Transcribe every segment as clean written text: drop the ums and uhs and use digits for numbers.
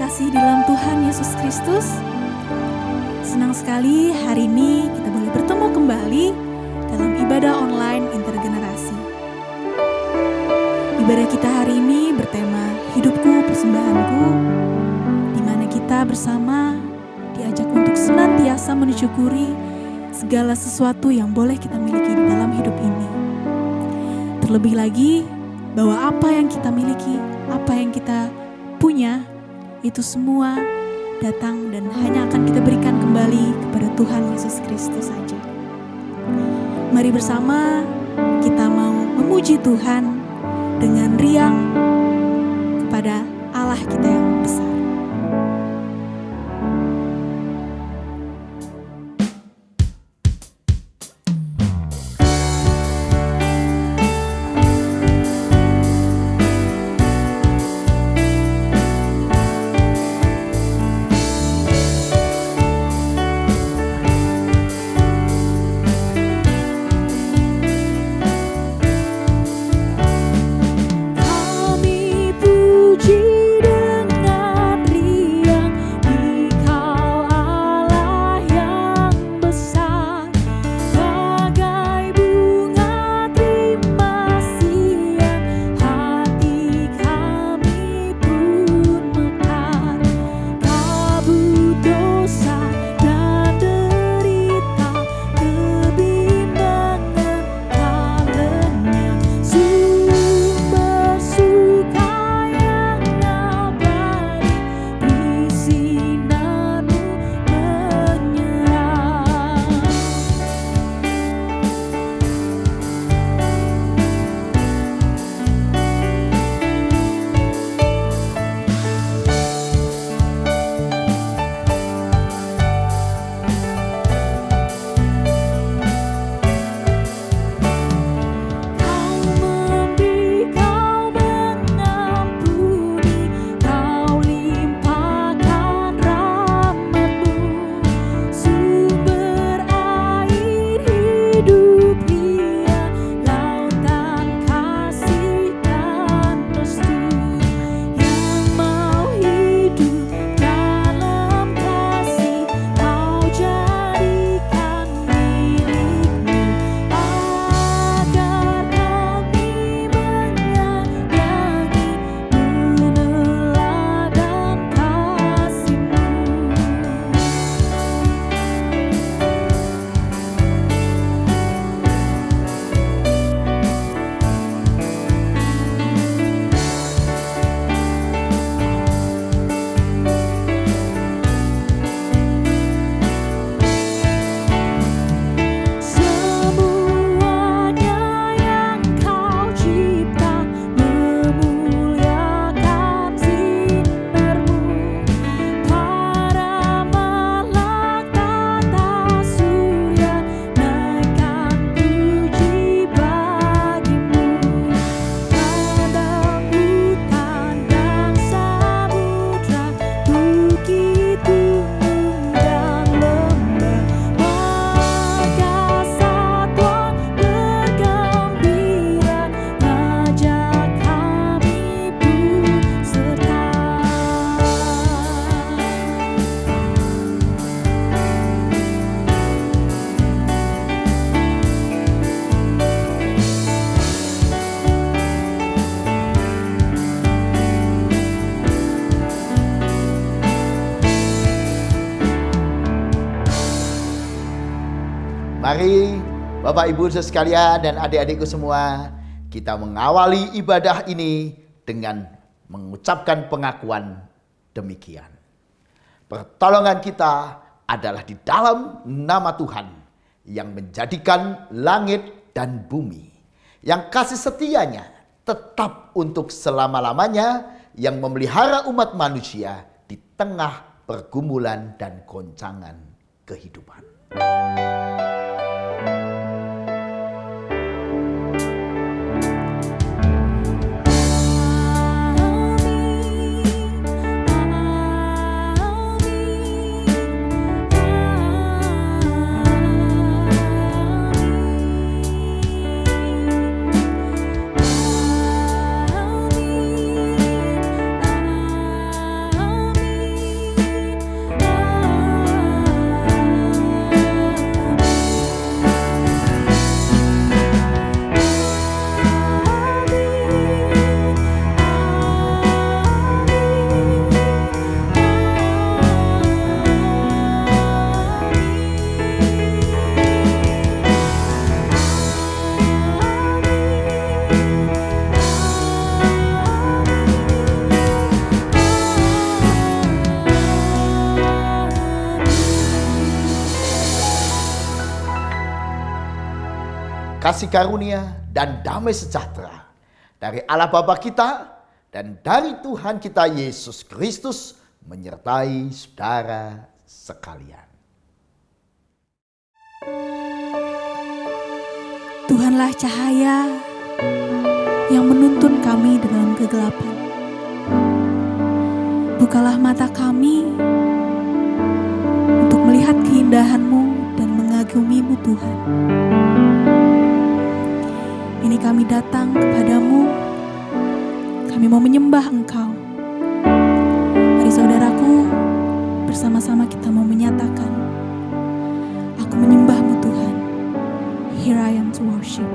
terkasih di dalam Tuhan Yesus Kristus, senang sekali hari ini kita boleh bertemu kembali dalam ibadah online intergenerasi. Ibadah kita hari ini bertema Hidupku Persembahanku, di mana kita bersama diajak untuk senantiasa mensyukuri segala sesuatu yang boleh kita miliki di dalam hidup ini. Terlebih lagi bahwa apa yang kita miliki, apa yang kita punya, itu semua datang dan hanya akan kita berikan kembali kepada Tuhan Yesus Kristus saja. Mari bersama kita mau memuji Tuhan dengan riang kepada Allah kita yang besar. Mari Bapak Ibu sekalian dan adik-adikku semua, kita mengawali ibadah ini dengan mengucapkan pengakuan demikian. Pertolongan kita adalah di dalam nama Tuhan yang menjadikan langit dan bumi, yang kasih setianya tetap untuk selama-lamanya, yang memelihara umat manusia di tengah pergumulan dan goncangan kehidupan. Amin. kasih karunia dan damai sejahtera dari Allah Bapa kita dan dari Tuhan kita Yesus Kristus menyertai saudara sekalian. Tuhanlah cahaya yang menuntun kami dalam kegelapan. Bukalah mata kami untuk melihat keindahan-Mu dan mengagumi-Mu Tuhan. Ini kami datang kepadamu, kami mau menyembah Engkau. Mari saudaraku, bersama-sama kita mau menyatakan, aku menyembah-Mu Tuhan. Here I am to worship.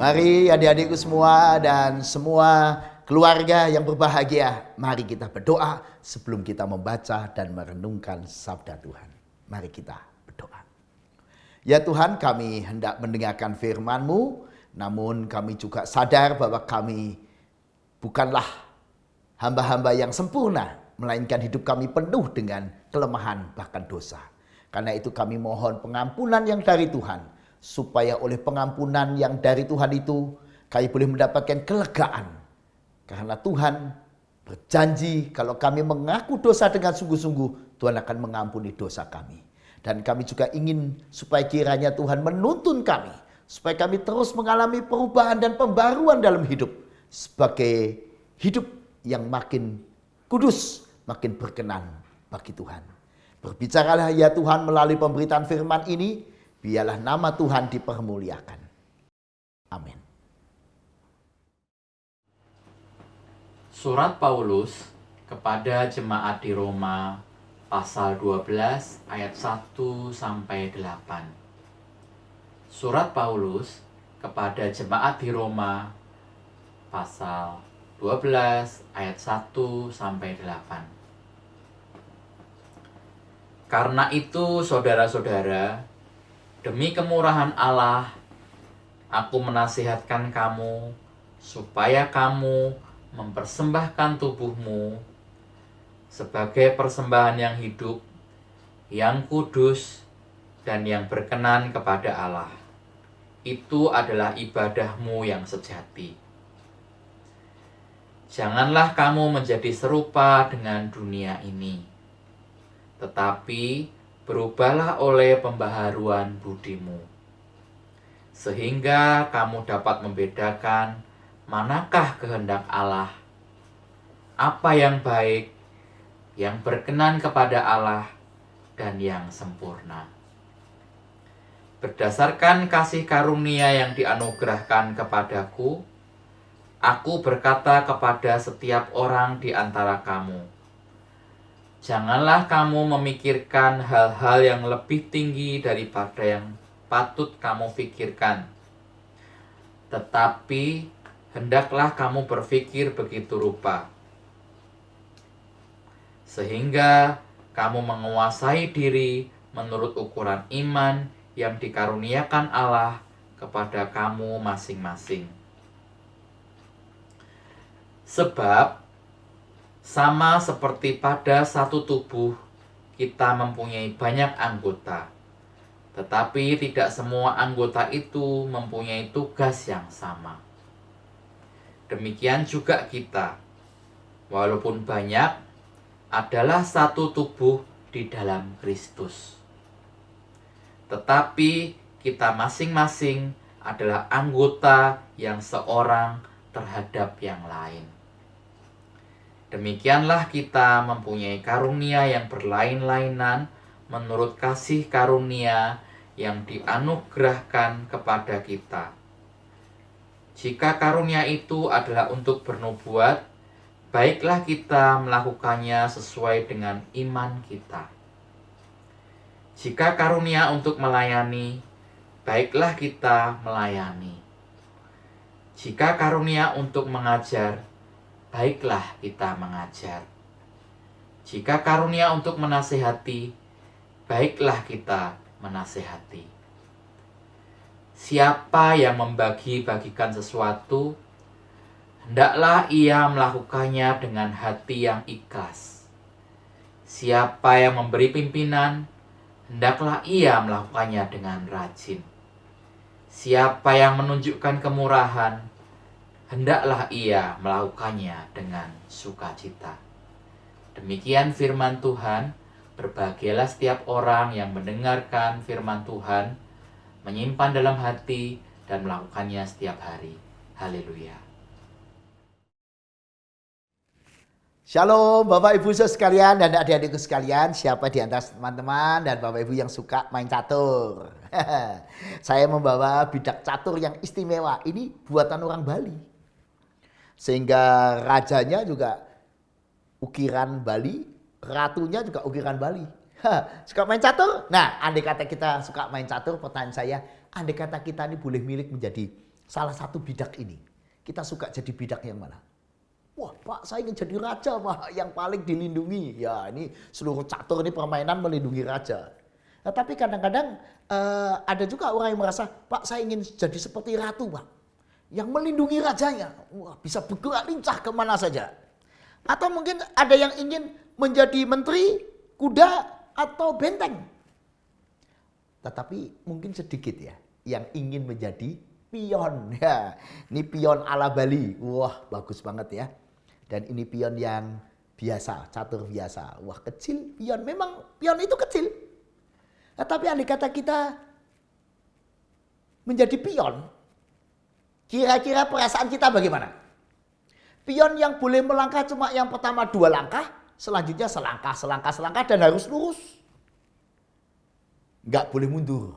Mari adik-adikku semua dan semua keluarga yang berbahagia, mari kita berdoa sebelum kita membaca dan merenungkan sabda Tuhan. Mari kita berdoa. Ya Tuhan, kami hendak mendengarkan firman-Mu, namun kami juga sadar bahwa kami bukanlah hamba-hamba yang sempurna, melainkan hidup kami penuh dengan kelemahan bahkan dosa. Karena itu kami mohon pengampunan yang dari Tuhan, supaya oleh pengampunan yang dari Tuhan itu kami boleh mendapatkan kelegaan. Karena Tuhan berjanji kalau kami mengaku dosa dengan sungguh-sungguh, Tuhan akan mengampuni dosa kami. Dan kami juga ingin supaya kiranya Tuhan menuntun kami, supaya kami terus mengalami perubahan dan pembaruan dalam hidup, sebagai hidup yang makin kudus, makin berkenan bagi Tuhan. Berbicaralah ya Tuhan melalui pemberitaan firman ini, biarlah nama Tuhan dipermuliakan. Amin. Surat Paulus kepada jemaat di Roma pasal 12 ayat 1 sampai 8. Surat Paulus kepada jemaat di Roma pasal 12 ayat 1 sampai 8. Karena itu saudara-saudara, demi kemurahan Allah, aku menasihatkan kamu supaya kamu mempersembahkan tubuhmu sebagai persembahan yang hidup, yang kudus, dan yang berkenan kepada Allah. Itu adalah ibadahmu yang sejati. Janganlah kamu menjadi serupa dengan dunia ini, tetapi berubahlah oleh pembaharuan budimu, sehingga kamu dapat membedakan manakah kehendak Allah, apa yang baik, yang berkenan kepada Allah, dan yang sempurna. Berdasarkan kasih karunia yang dianugerahkan kepadaku, aku berkata kepada setiap orang di antara kamu, janganlah kamu memikirkan hal-hal yang lebih tinggi daripada yang patut kamu pikirkan. Tetapi hendaklah kamu berpikir begitu rupa, sehingga kamu menguasai diri menurut ukuran iman yang dikaruniakan Allah kepada kamu masing-masing. Sebab sama seperti pada satu tubuh, kita mempunyai banyak anggota, tetapi tidak semua anggota itu mempunyai tugas yang sama. Demikian juga kita, walaupun banyak, adalah satu tubuh di dalam Kristus. Tetapi kita masing-masing adalah anggota yang seorang terhadap yang lain. Demikianlah kita mempunyai karunia yang berlain-lainan menurut kasih karunia yang dianugerahkan kepada kita. Jika karunia itu adalah untuk bernubuat, baiklah kita melakukannya sesuai dengan iman kita. Jika karunia untuk melayani, baiklah kita melayani. Jika karunia untuk mengajar, baiklah kita mengajar. Jika karunia untuk menasihati, baiklah kita menasihati. Siapa yang membagi-bagikan sesuatu, hendaklah ia melakukannya dengan hati yang ikhlas. Siapa yang memberi pimpinan, hendaklah ia melakukannya dengan rajin. Siapa yang menunjukkan kemurahan, hendaklah ia melakukannya dengan sukacita. Demikian firman Tuhan. Berbahagialah setiap orang yang mendengarkan firman Tuhan, menyimpan dalam hati, dan melakukannya setiap hari. Haleluya. Shalom Bapak Ibu sekalian dan adik-adikku sekalian. Siapa di antara teman-teman dan Bapak Ibu yang suka main catur? Saya membawa bidak catur yang istimewa. Ini buatan orang Bali. Sehingga rajanya juga ukiran Bali, ratunya juga ukiran Bali. Suka main catur? Nah, andai kata kita suka main catur, pertanyaan saya, andai kata kita ini boleh milik menjadi salah satu bidak ini, kita suka jadi bidak yang mana? Wah Pak, saya ingin jadi raja Pak, yang paling dilindungi. Ya ini seluruh catur ini permainan melindungi raja. Nah, tapi kadang-kadang ada juga orang yang merasa, Pak saya ingin jadi seperti ratu Pak, yang melindungi rajanya. Wah bisa bergerak lincah kemana saja. Atau mungkin ada yang ingin menjadi menteri, kuda, atau benteng. Tetapi mungkin sedikit ya yang ingin menjadi pion. Ya, ini pion ala Bali. Wah, bagus banget ya. Dan ini pion yang biasa, catur biasa. Wah, kecil pion. Memang pion itu kecil. Nah, tapi andai kata kita menjadi pion, kira-kira perasaan kita bagaimana? Pion yang boleh melangkah cuma yang pertama 2 langkah, selanjutnya selangkah dan harus lurus. Nggak boleh mundur.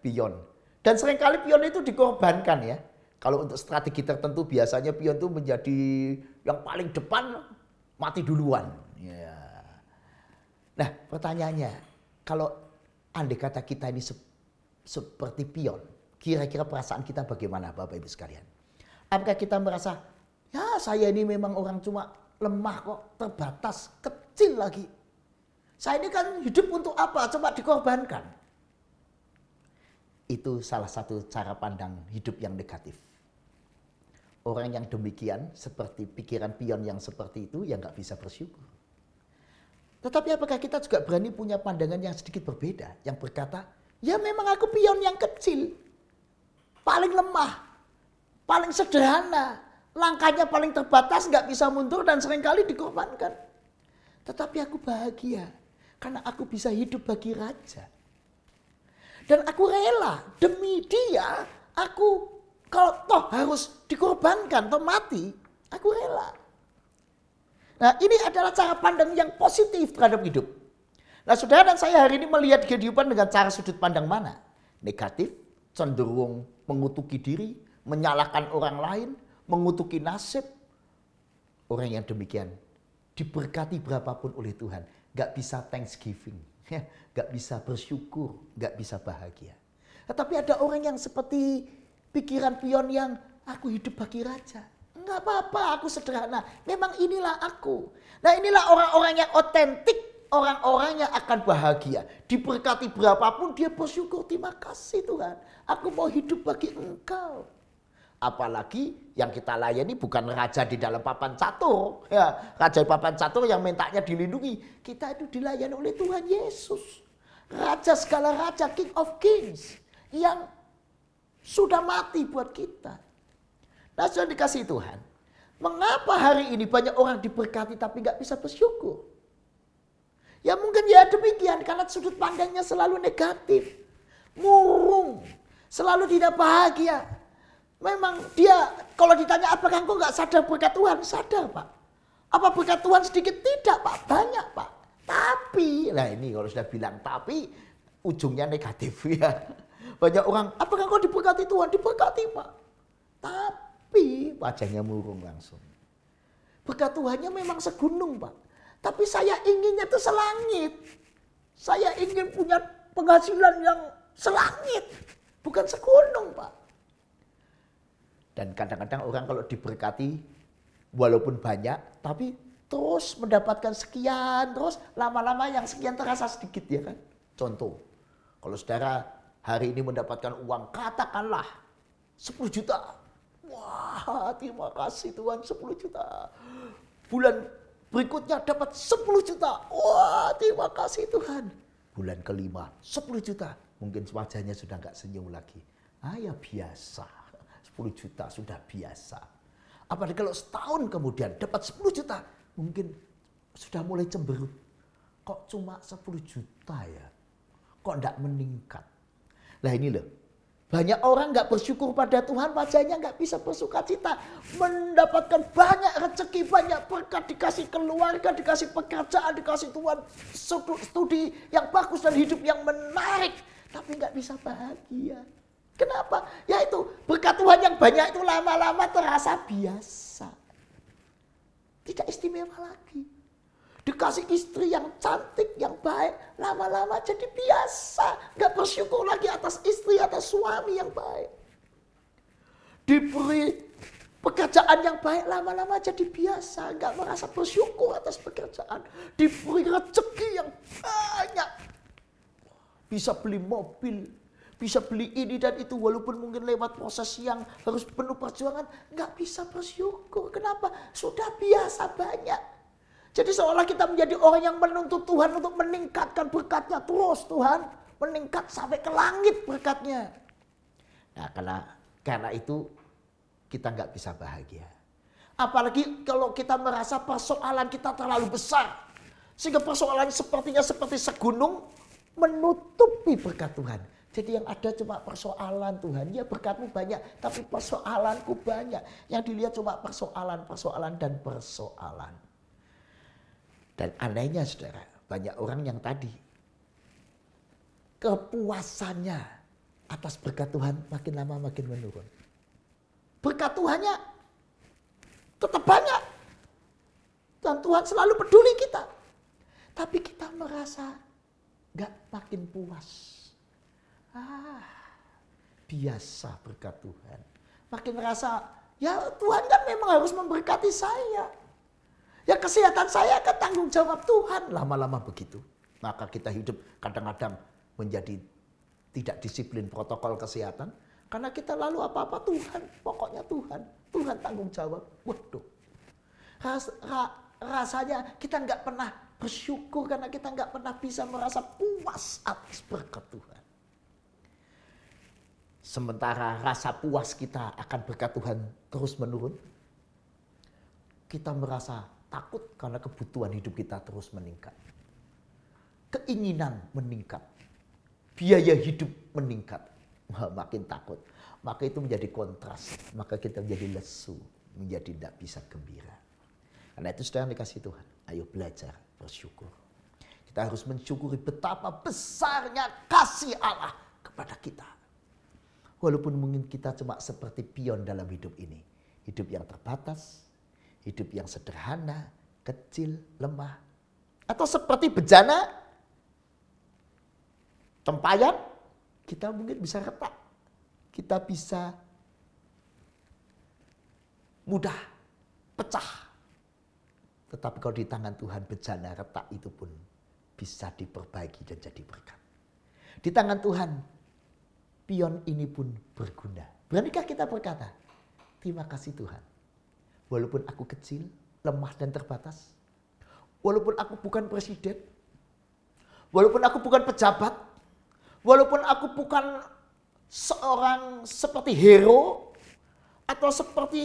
Pion. Dan seringkali pion itu dikorbankan ya. Kalau untuk strategi tertentu biasanya pion itu menjadi yang paling depan, mati duluan. Ya. Nah pertanyaannya, kalau andai kata kita ini seperti pion, kira-kira perasaan kita bagaimana Bapak Ibu sekalian? Apakah kita merasa, ya saya ini memang orang cuma lemah kok, terbatas, kecil lagi. Saya ini kan hidup untuk apa? Coba dikorbankan. Itu salah satu cara pandang hidup yang negatif. Orang yang demikian, seperti pikiran pion yang seperti itu, ya nggak bisa bersyukur. Tetapi apakah kita juga berani punya pandangan yang sedikit berbeda? Yang berkata, ya memang aku pion yang kecil. Paling lemah, paling sederhana. Langkahnya paling terbatas, nggak bisa mundur dan seringkali dikorbankan. Tetapi aku bahagia. Karena aku bisa hidup bagi raja. Dan aku rela demi dia, aku kalau toh harus dikorbankan, toh mati, aku rela. Nah ini adalah cara pandang yang positif terhadap hidup. Nah saudara dan saya hari ini melihat kehidupan dengan cara sudut pandang mana? Negatif, cenderung mengutuki diri, menyalahkan orang lain, mengutuki nasib. Orang yang demikian diberkati berapapun oleh Tuhan, gak bisa thanksgiving, gak bisa bersyukur, gak bisa bahagia. Tetapi ada orang yang seperti pikiran pion yang aku hidup bagi raja. Enggak apa-apa, aku sederhana. Memang inilah aku. Nah inilah orang-orang yang otentik, orang-orang yang akan bahagia. Diberkati berapapun dia bersyukur, terima kasih Tuhan. Aku mau hidup bagi Engkau. Apalagi yang kita layani bukan raja di dalam papan catur. Ya, raja di papan catur yang mintanya dilindungi. Kita itu dilayani oleh Tuhan Yesus. Raja segala raja, King of Kings. Yang sudah mati buat kita. Nah sudah dikasih Tuhan. Mengapa hari ini banyak orang diberkati tapi gak bisa bersyukur? Ya mungkin ya demikian. Karena sudut pandangnya selalu negatif. Murung. Selalu tidak bahagia. Memang dia kalau ditanya apakah engkau gak sadar berkat Tuhan? Sadar Pak. Apa berkat Tuhan sedikit? Tidak Pak, banyak Pak. Tapi, nah ini kalau sudah bilang tapi ujungnya negatif ya. Banyak orang, apakah engkau diberkati Tuhan? Diberkati Pak. Tapi wajahnya murung langsung. Berkat Tuhannya memang segunung Pak. Tapi saya inginnya itu selangit. Saya ingin punya penghasilan yang selangit. Bukan segunung Pak. Dan kadang-kadang orang kalau diberkati walaupun banyak tapi terus mendapatkan sekian, terus lama-lama yang sekian terasa sedikit ya kan. Contoh, kalau saudara hari ini mendapatkan uang katakanlah 10 juta. Wah terima kasih Tuhan 10 juta. Bulan berikutnya dapat 10 juta. Wah terima kasih Tuhan. Bulan kelima 10 juta. Mungkin wajahnya sudah gak senyum lagi. Ya biasa. 10 juta sudah biasa. Apalagi kalau setahun kemudian dapat 10 juta. Mungkin sudah mulai cemberut. Kok cuma 10 juta ya? Kok enggak meningkat? Nah ini loh. Banyak orang enggak bersyukur pada Tuhan. Wajahnya enggak bisa bersukacita. Mendapatkan banyak rezeki, banyak berkat. Dikasih keluarga, dikasih pekerjaan, dikasih Tuhan. Studi yang bagus dan hidup yang menarik. Tapi enggak bisa bahagia. Kenapa? Ya itu berkat Tuhan yang banyak itu lama-lama terasa biasa. Tidak istimewa lagi. Dikasih istri yang cantik, yang baik. Lama-lama jadi biasa. Gak bersyukur lagi atas istri, atas suami yang baik. diberi pekerjaan yang baik, lama-lama jadi biasa, nggak merasa bersyukur atas pekerjaan. Diberi rezeki yang banyak, bisa beli mobil, bisa beli ini dan itu, walaupun mungkin lewat proses yang harus penuh perjuangan, nggak bisa bersyukur. Kenapa? Sudah biasa banyak. Jadi seolah kita menjadi orang yang menuntut Tuhan untuk meningkatkan berkatnya terus. Tuhan meningkat sampai ke langit berkatnya. Nah, karena itu kita nggak bisa bahagia. Apalagi kalau kita merasa persoalan kita terlalu besar. Sehingga persoalan sepertinya seperti segunung menutupi berkat Tuhan. Jadi yang ada cuma persoalan Tuhan. Ya berkatmu banyak, tapi persoalanku banyak. Yang dilihat cuma persoalan dan persoalan. Dan anehnya saudara, banyak orang yang tadi kepuasannya atas berkat Tuhan makin lama makin menurun. Berkat Tuhannya tetap banyak. Dan Tuhan selalu peduli kita. Tapi kita merasa gak makin puas. Biasa berkat Tuhan. Makin merasa, ya Tuhan kan memang harus memberkati saya. Ya kesehatan saya kan tanggung jawab Tuhan. Lama-lama begitu. Maka kita hidup kadang-kadang menjadi tidak disiplin protokol kesehatan. Karena kita lalu apa-apa Tuhan. Pokoknya Tuhan. Tuhan tanggung jawab. Waduh. Rasanya kita nggak pernah bersyukur. Karena kita nggak pernah bisa merasa puas atas berkat Tuhan. Sementara rasa puas kita akan berkat Tuhan terus menurun. Kita merasa takut karena kebutuhan hidup kita terus meningkat. Keinginan meningkat. Biaya hidup meningkat. Makin takut. Maka itu menjadi kontras. Maka kita menjadi lesu. Menjadi tidak bisa gembira. Karena itu saudara dikasih Tuhan. Ayo belajar bersyukur. Kita harus mensyukuri betapa besarnya kasih Allah kepada kita. Walaupun mungkin kita cuma seperti pion dalam hidup ini. Hidup yang terbatas. Hidup yang sederhana, kecil, lemah. Atau seperti bejana, tempayan, kita mungkin bisa retak. Kita bisa mudah pecah. Tetapi kalau di tangan Tuhan bejana retak itu pun bisa diperbaiki dan jadi berkat. Di tangan Tuhan, pion ini pun berguna. Beranikah kita berkata, terima kasih Tuhan. Walaupun aku kecil, lemah dan terbatas. Walaupun aku bukan presiden. Walaupun aku bukan pejabat. Walaupun aku bukan seorang seperti hero. Atau seperti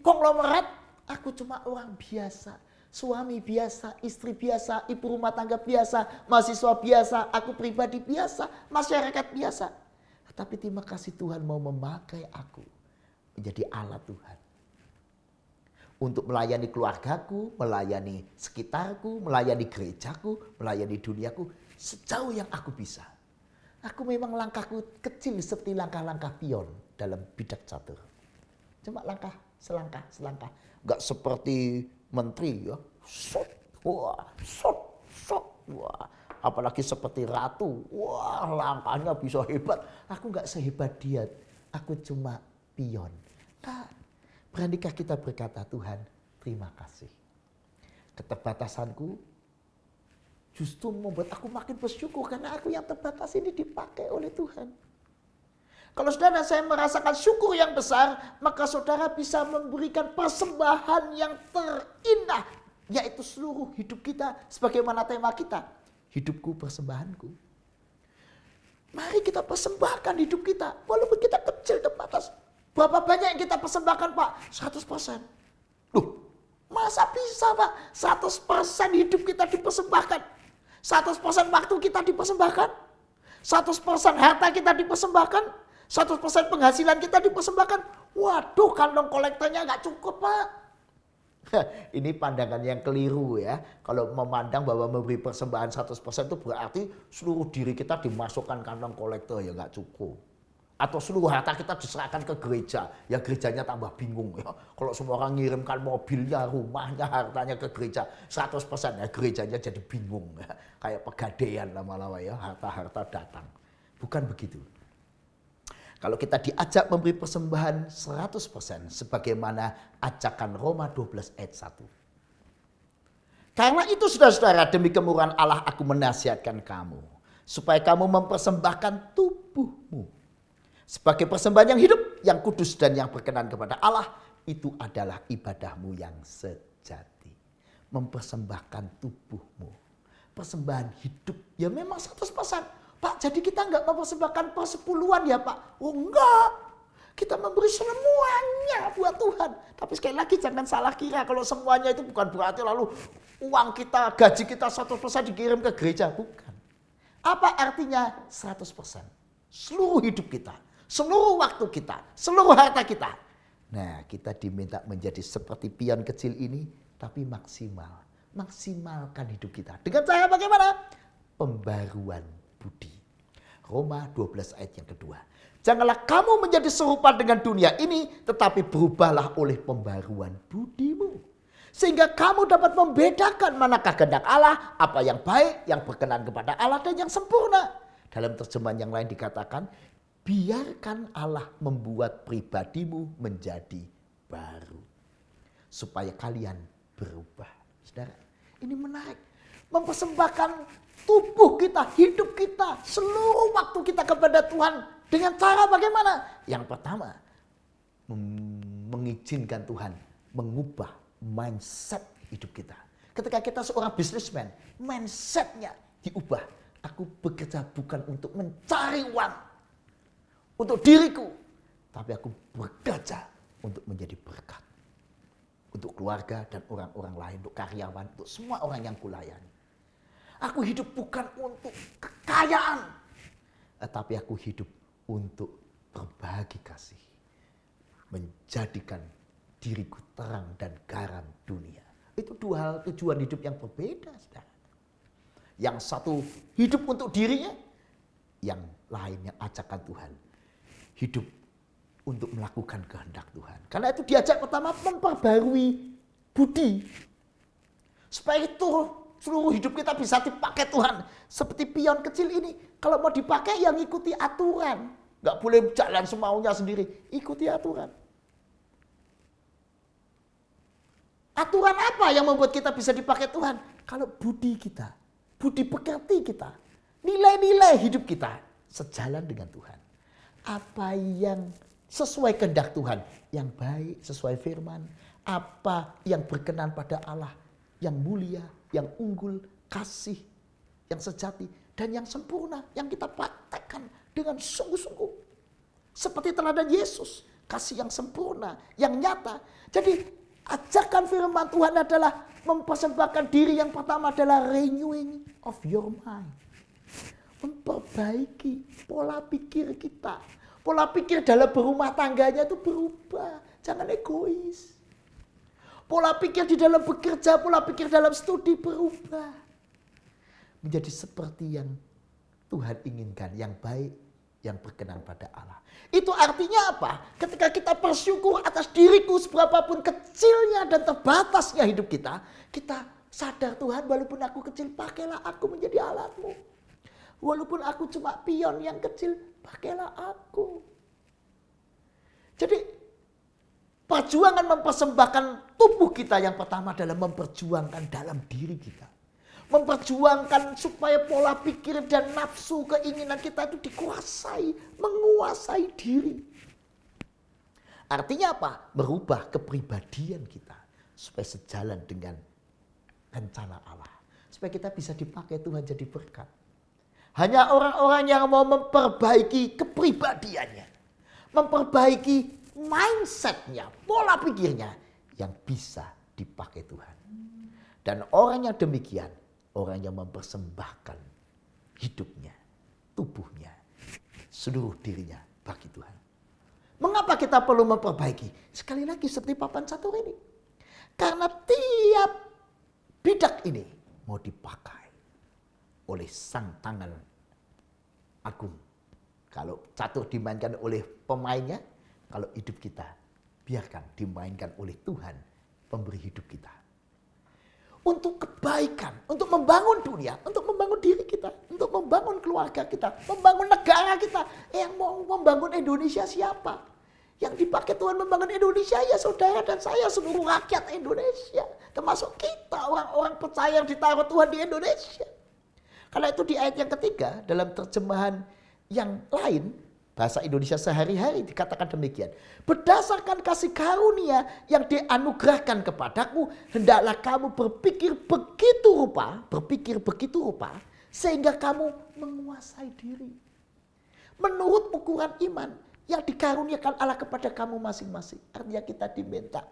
konglomerat. Aku cuma orang biasa. Suami biasa, istri biasa, ibu rumah tangga biasa, mahasiswa biasa, aku pribadi biasa, masyarakat biasa. Tapi terima kasih Tuhan mau memakai aku menjadi alat Tuhan. Untuk melayani keluargaku, melayani sekitarku, melayani gerejaku, melayani duniaku sejauh yang aku bisa. Aku memang langkahku kecil seperti langkah-langkah pion dalam bidak catur. Cuma langkah, selangkah. Enggak seperti menteri ya. Wah. Apalagi seperti ratu. Wah, langkahnya bisa hebat. Aku enggak sehebat dia. Aku cuma pion. Beranikah kita berkata, Tuhan, terima kasih. Keterbatasanku justru membuat aku makin bersyukur karena aku yang terbatas ini dipakai oleh Tuhan. Kalau saudara saya merasakan syukur yang besar, maka saudara bisa memberikan persembahan yang terindah, yaitu seluruh hidup kita sebagaimana tema kita. Hidupku persembahanku. Mari kita persembahkan hidup kita, walaupun kita kecil terbatas. Berapa banyak yang kita persembahkan Pak? 100%. Loh, masa bisa Pak? 100% hidup kita dipersembahkan. 100% waktu kita dipersembahkan. 100% harta kita dipersembahkan. 100% penghasilan kita dipersembahkan. Waduh, kantong kolektornya nggak cukup Pak. Ini pandangan yang keliru ya. Kalau memandang bahwa memberi persembahan 100% itu berarti seluruh diri kita dimasukkan kantong kolektor, ya nggak cukup. Atau seluruh harta kita diserahkan ke gereja. Ya gerejanya tambah bingung ya. Kalau semua orang ngirimkan mobilnya, rumahnya, hartanya ke gereja 100%, ya gerejanya jadi bingung ya. Kayak pegadaian lama-lama ya, harta-harta datang. Bukan begitu. Kalau kita diajak memberi persembahan 100% sebagaimana ajakan Roma 12 ayat 1. Karena itu saudara-saudara, demi kemurahan Allah aku menasihatkan kamu. Supaya kamu mempersembahkan tubuhmu sebagai persembahan yang hidup, yang kudus dan yang berkenan kepada Allah. Itu adalah ibadahmu yang sejati. Mempersembahkan tubuhmu. Persembahan hidup ya memang 100%. Pak, jadi kita enggak mempersembahkan persepuluhan ya Pak? Oh enggak. Kita memberi semuanya buat Tuhan. Tapi sekali lagi jangan salah kira. Kalau semuanya itu bukan berarti lalu uang kita, gaji kita 100% dikirim ke gereja. Bukan. Apa artinya 100%? Seluruh hidup kita. Seluruh waktu kita. Seluruh harta kita. Nah, kita diminta menjadi seperti pion kecil ini. Tapi maksimal. Maksimalkan hidup kita. Dengan cara bagaimana? Pembaruan budi. Roma 12 ayat yang kedua. Janganlah kamu menjadi serupa dengan dunia ini, tetapi berubahlah oleh pembaruan budimu. Sehingga kamu dapat membedakan manakah kehendak Allah, apa yang baik, yang berkenan kepada Allah dan yang sempurna. Dalam terjemahan yang lain dikatakan, biarkan Allah membuat pribadimu menjadi baru. Supaya kalian berubah. Saudara, ini menarik. Mempersembahkan tubuh kita, hidup kita, seluruh waktu kita kepada Tuhan. Dengan cara bagaimana? Yang pertama, mengizinkan Tuhan mengubah mindset hidup kita. Ketika kita seorang businessman, mindsetnya diubah. Aku bekerja bukan untuk mencari uang untuk diriku, tapi aku bekerja untuk menjadi berkat. Untuk keluarga dan orang-orang lain, untuk karyawan, untuk semua orang yang kulayani. Aku hidup bukan untuk kekayaan, tapi aku hidup untuk berbagi kasih. Menjadikan diriku terang dan garam dunia. Itu dua hal tujuan hidup yang berbeda, saudara. Yang satu hidup untuk dirinya, yang lainnya ajakan Tuhan. Hidup untuk melakukan kehendak Tuhan. Karena itu diajak pertama memperbarui budi. Supaya itu seluruh hidup kita bisa dipakai Tuhan. Seperti pion kecil ini. Kalau mau dipakai yang ikuti aturan. Nggak boleh jalan semaunya sendiri. Ikuti aturan. Aturan apa yang membuat kita bisa dipakai Tuhan? Kalau budi kita. Budi pekerti kita. Nilai-nilai hidup kita. Sejalan dengan Tuhan. Apa yang sesuai kehendak Tuhan. Yang baik sesuai firman. Apa yang berkenan pada Allah. Yang mulia. Yang unggul. Kasih. Yang sejati. Dan yang sempurna. Yang kita praktekkan dengan sungguh-sungguh. Seperti teladan Yesus. Kasih yang sempurna. Yang nyata. Jadi ajakan firman Tuhan adalah mempersembahkan diri. Yang pertama adalah renewing of your mind. Memperbaiki pola pikir kita. Pola pikir dalam berumah tangganya itu berubah. Jangan egois. Pola pikir di dalam bekerja, pola pikir dalam studi berubah. Menjadi seperti yang Tuhan inginkan, yang baik, yang berkenan pada Allah. Itu artinya apa? Ketika kita bersyukur atas diriku seberapapun kecilnya dan terbatasnya hidup kita, kita sadar Tuhan walaupun aku kecil, pakailah aku menjadi alatmu. Walaupun aku cuma pion yang kecil, pakailah aku. Jadi perjuangan mempersembahkan tubuh kita yang pertama adalah memperjuangkan dalam diri kita. Memperjuangkan supaya pola pikir dan nafsu keinginan kita itu dikuasai, menguasai diri. Artinya apa? Merubah kepribadian kita supaya sejalan dengan rencana Allah. Supaya kita bisa dipakai Tuhan jadi berkat. Hanya orang-orang yang mau memperbaiki kepribadiannya, memperbaiki mindsetnya, pola pikirnya yang bisa dipakai Tuhan. Dan orang yang demikian, orang yang mempersembahkan hidupnya, tubuhnya, seluruh dirinya bagi Tuhan. Mengapa kita perlu memperbaiki? Sekali lagi seperti papan catur ini. Karena tiap bidak ini mau dipakai oleh sang tangan agung. Kalau catur dimainkan oleh pemainnya, kalau hidup kita biarkan dimainkan oleh Tuhan, pemberi hidup kita. untuk kebaikan, untuk membangun dunia, untuk membangun diri kita, untuk membangun keluarga kita, membangun negara kita. Yang mau membangun Indonesia siapa? Yang dipakai Tuhan membangun Indonesia ya saudara dan saya, seluruh rakyat Indonesia. Termasuk kita, orang-orang percaya yang ditaruh Tuhan di Indonesia. Karena itu di ayat yang ketiga, dalam terjemahan yang lain, bahasa Indonesia sehari-hari dikatakan demikian. Berdasarkan kasih karunia yang dianugerahkan kepadaku, hendaklah kamu berpikir begitu rupa, sehingga kamu menguasai diri. Menurut ukuran iman yang dikaruniakan Allah kepada kamu masing-masing. Artinya kita diminta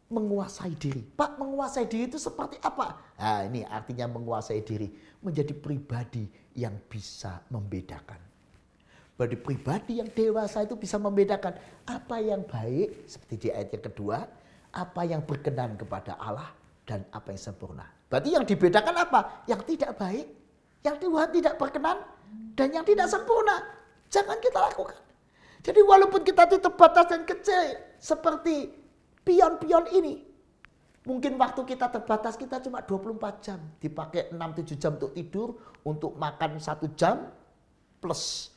menguasai diri. Pak, menguasai diri itu seperti apa? Nah, ini artinya menguasai diri. Menjadi pribadi yang bisa membedakan. Bagi pribadi yang dewasa itu bisa membedakan apa yang baik, seperti di ayat yang kedua, apa yang berkenan kepada Allah, dan apa yang sempurna. Berarti yang dibedakan apa? Yang tidak baik, yang Tuhan tidak berkenan, dan yang tidak sempurna. Jangan kita lakukan. Jadi walaupun kita itu terbatas dan kecil, seperti pion-pion ini, mungkin waktu kita terbatas, kita cuma 24 jam. Dipakai 6-7 jam untuk tidur, untuk makan 1 jam, plus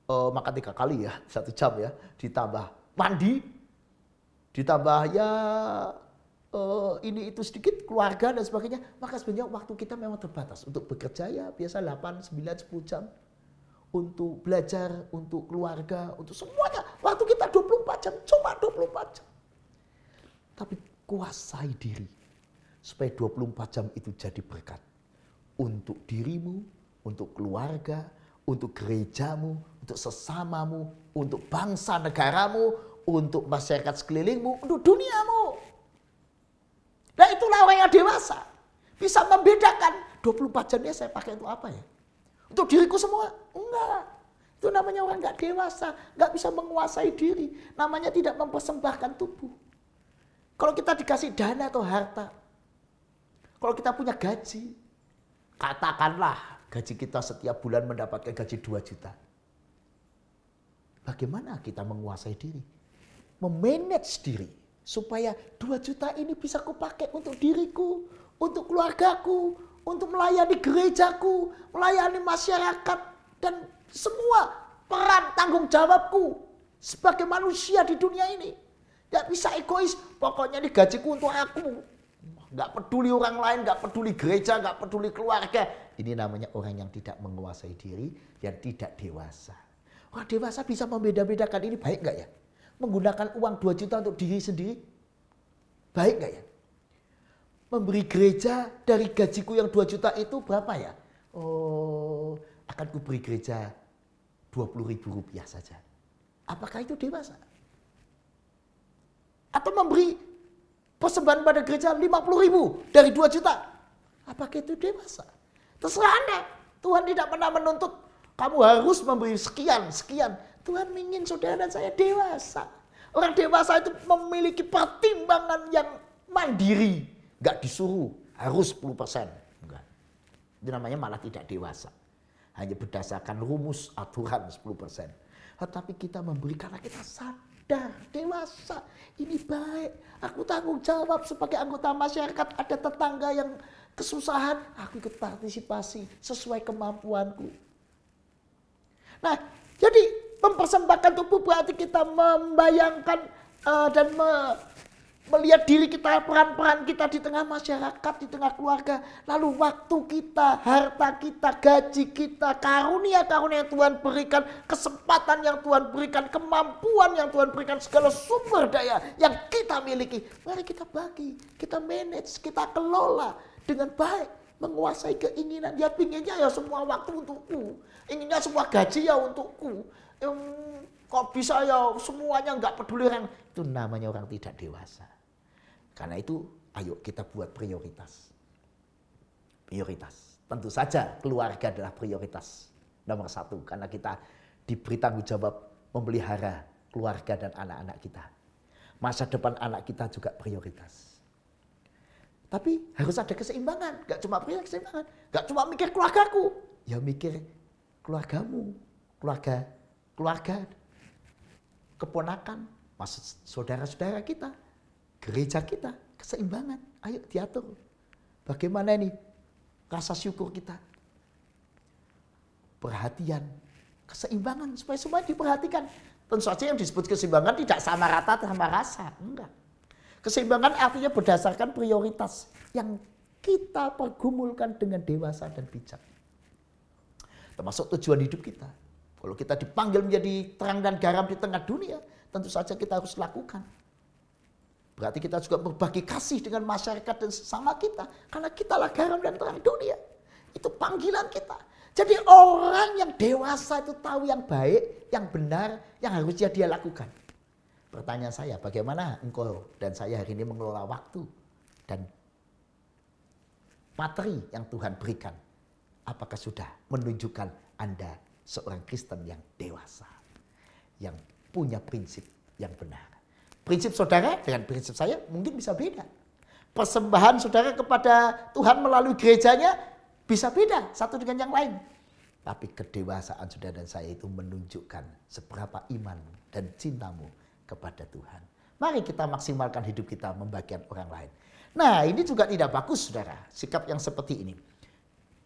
makan 3 kali ya, 1 jam ya, ditambah mandi, ditambah ya ini itu sedikit, keluarga dan sebagainya. Maka sebenarnya waktu kita memang terbatas. Untuk bekerja ya biasa 8, 9, 10 jam. Untuk belajar, untuk keluarga, untuk semuanya. Waktu kita 24 jam, cuma 24 jam. Tapi kuasai diri. Supaya 24 jam itu jadi berkat. Untuk dirimu, untuk keluarga, untuk gerejamu, untuk sesamamu, untuk bangsa negaramu, untuk masyarakat sekelilingmu, untuk duniamu. Nah itulah orang yang dewasa. Bisa membedakan 24 jamnya saya pakai untuk apa ya? Untuk diriku semua? Enggak. Itu namanya orang enggak dewasa. Enggak bisa menguasai diri. Namanya tidak mempersembahkan tubuh. Kalau kita dikasih dana atau harta. Kalau kita punya gaji. Katakanlah gaji kita setiap bulan mendapatkan gaji 2 juta. Bagaimana kita menguasai diri? Memanage diri. Supaya 2 juta ini bisa kupakai untuk diriku, untuk keluargaku, untuk melayani gerejaku, melayani masyarakat, dan semua peran tanggung jawabku sebagai manusia di dunia ini. Gak bisa egois, pokoknya ini gajiku untuk aku. Gak peduli orang lain, gak peduli gereja, gak peduli keluarga. Ini namanya orang yang tidak menguasai diri, yang tidak dewasa. Orang dewasa bisa membeda-bedakan ini baik gak ya? Menggunakan uang 2 juta untuk diri sendiri, baik gak ya? Memberi gereja dari gajiku yang 2 juta itu berapa ya? Oh, akan kuberi gereja 20.000 rupiah saja. Apakah itu dewasa? Atau memberi persembahan pada gereja 50.000 dari 2 juta. Apakah itu dewasa? Terserah Anda. Tuhan tidak pernah menuntut kamu harus memberi sekian. Tuhan ingin saudara dan saya dewasa. Orang dewasa itu memiliki pertimbangan yang mandiri. Enggak disuruh harus 10%. Enggak. Itu namanya malah tidak dewasa. Hanya berdasarkan rumus aturan 10%. Tetapi kita memberi karena kita sadar, dewasa. Ini baik. Aku tanggung jawab sebagai anggota masyarakat. Ada tetangga yang kesusahan, aku ikut partisipasi sesuai kemampuanku. Nah, jadi mempersembahkan tubuh berarti kita membayangkan dan melihat diri kita, peran-peran kita di tengah masyarakat, di tengah keluarga. Lalu waktu kita, harta kita, gaji kita, karunia-karunia yang Tuhan berikan, kesempatan yang Tuhan berikan, kemampuan yang Tuhan berikan, segala sumber daya yang kita miliki. Mari kita bagi, kita manage, kita kelola dengan baik. Menguasai keinginan, dia pinginnya ya semua waktu untukku. Inginnya semua gaji ya untukku. Kok bisa ya semuanya nggak peduli orang. Itu namanya orang tidak dewasa. Karena itu ayo kita buat prioritas. Prioritas. Tentu saja keluarga adalah prioritas nomor 1. Karena kita diberi tanggung jawab memelihara keluarga dan anak-anak kita. Masa depan anak kita juga prioritas. Tapi harus ada keseimbangan. Gak cuma keseimbangan. Gak cuma mikir keluargaku. Ya mikir keluargamu. Keluarga. Keponakan. Maksud saudara-saudara kita. gereja kita, keseimbangan. Ayo diatur. Bagaimana ini rasa syukur kita? Perhatian, keseimbangan supaya semua diperhatikan. Tentu saja yang disebut keseimbangan tidak sama rata sama rasa, enggak. Keseimbangan artinya berdasarkan prioritas yang kita pergumulkan dengan dewasa dan bijak. Termasuk tujuan hidup kita. Kalau kita dipanggil menjadi terang dan garam di tengah dunia, tentu saja kita harus lakukan. Berarti kita juga berbagi kasih dengan masyarakat dan sesama kita. Karena kitalah garam dan terang dunia. Itu panggilan kita. Jadi orang yang dewasa itu tahu yang baik, yang benar, yang harusnya dia lakukan. Pertanyaan saya, bagaimana engkau dan saya hari ini mengelola waktu dan materi yang Tuhan berikan? Apakah sudah menunjukkan Anda seorang Kristen yang dewasa, yang punya prinsip yang benar? Prinsip saudara dengan prinsip saya mungkin bisa beda. Persembahan saudara kepada Tuhan melalui gerejanya bisa beda satu dengan yang lain. Tapi kedewasaan saudara dan saya itu menunjukkan seberapa imanmu dan cintamu kepada Tuhan. Mari kita maksimalkan hidup kita membagikan orang lain. Nah, ini juga tidak bagus saudara, sikap yang seperti ini.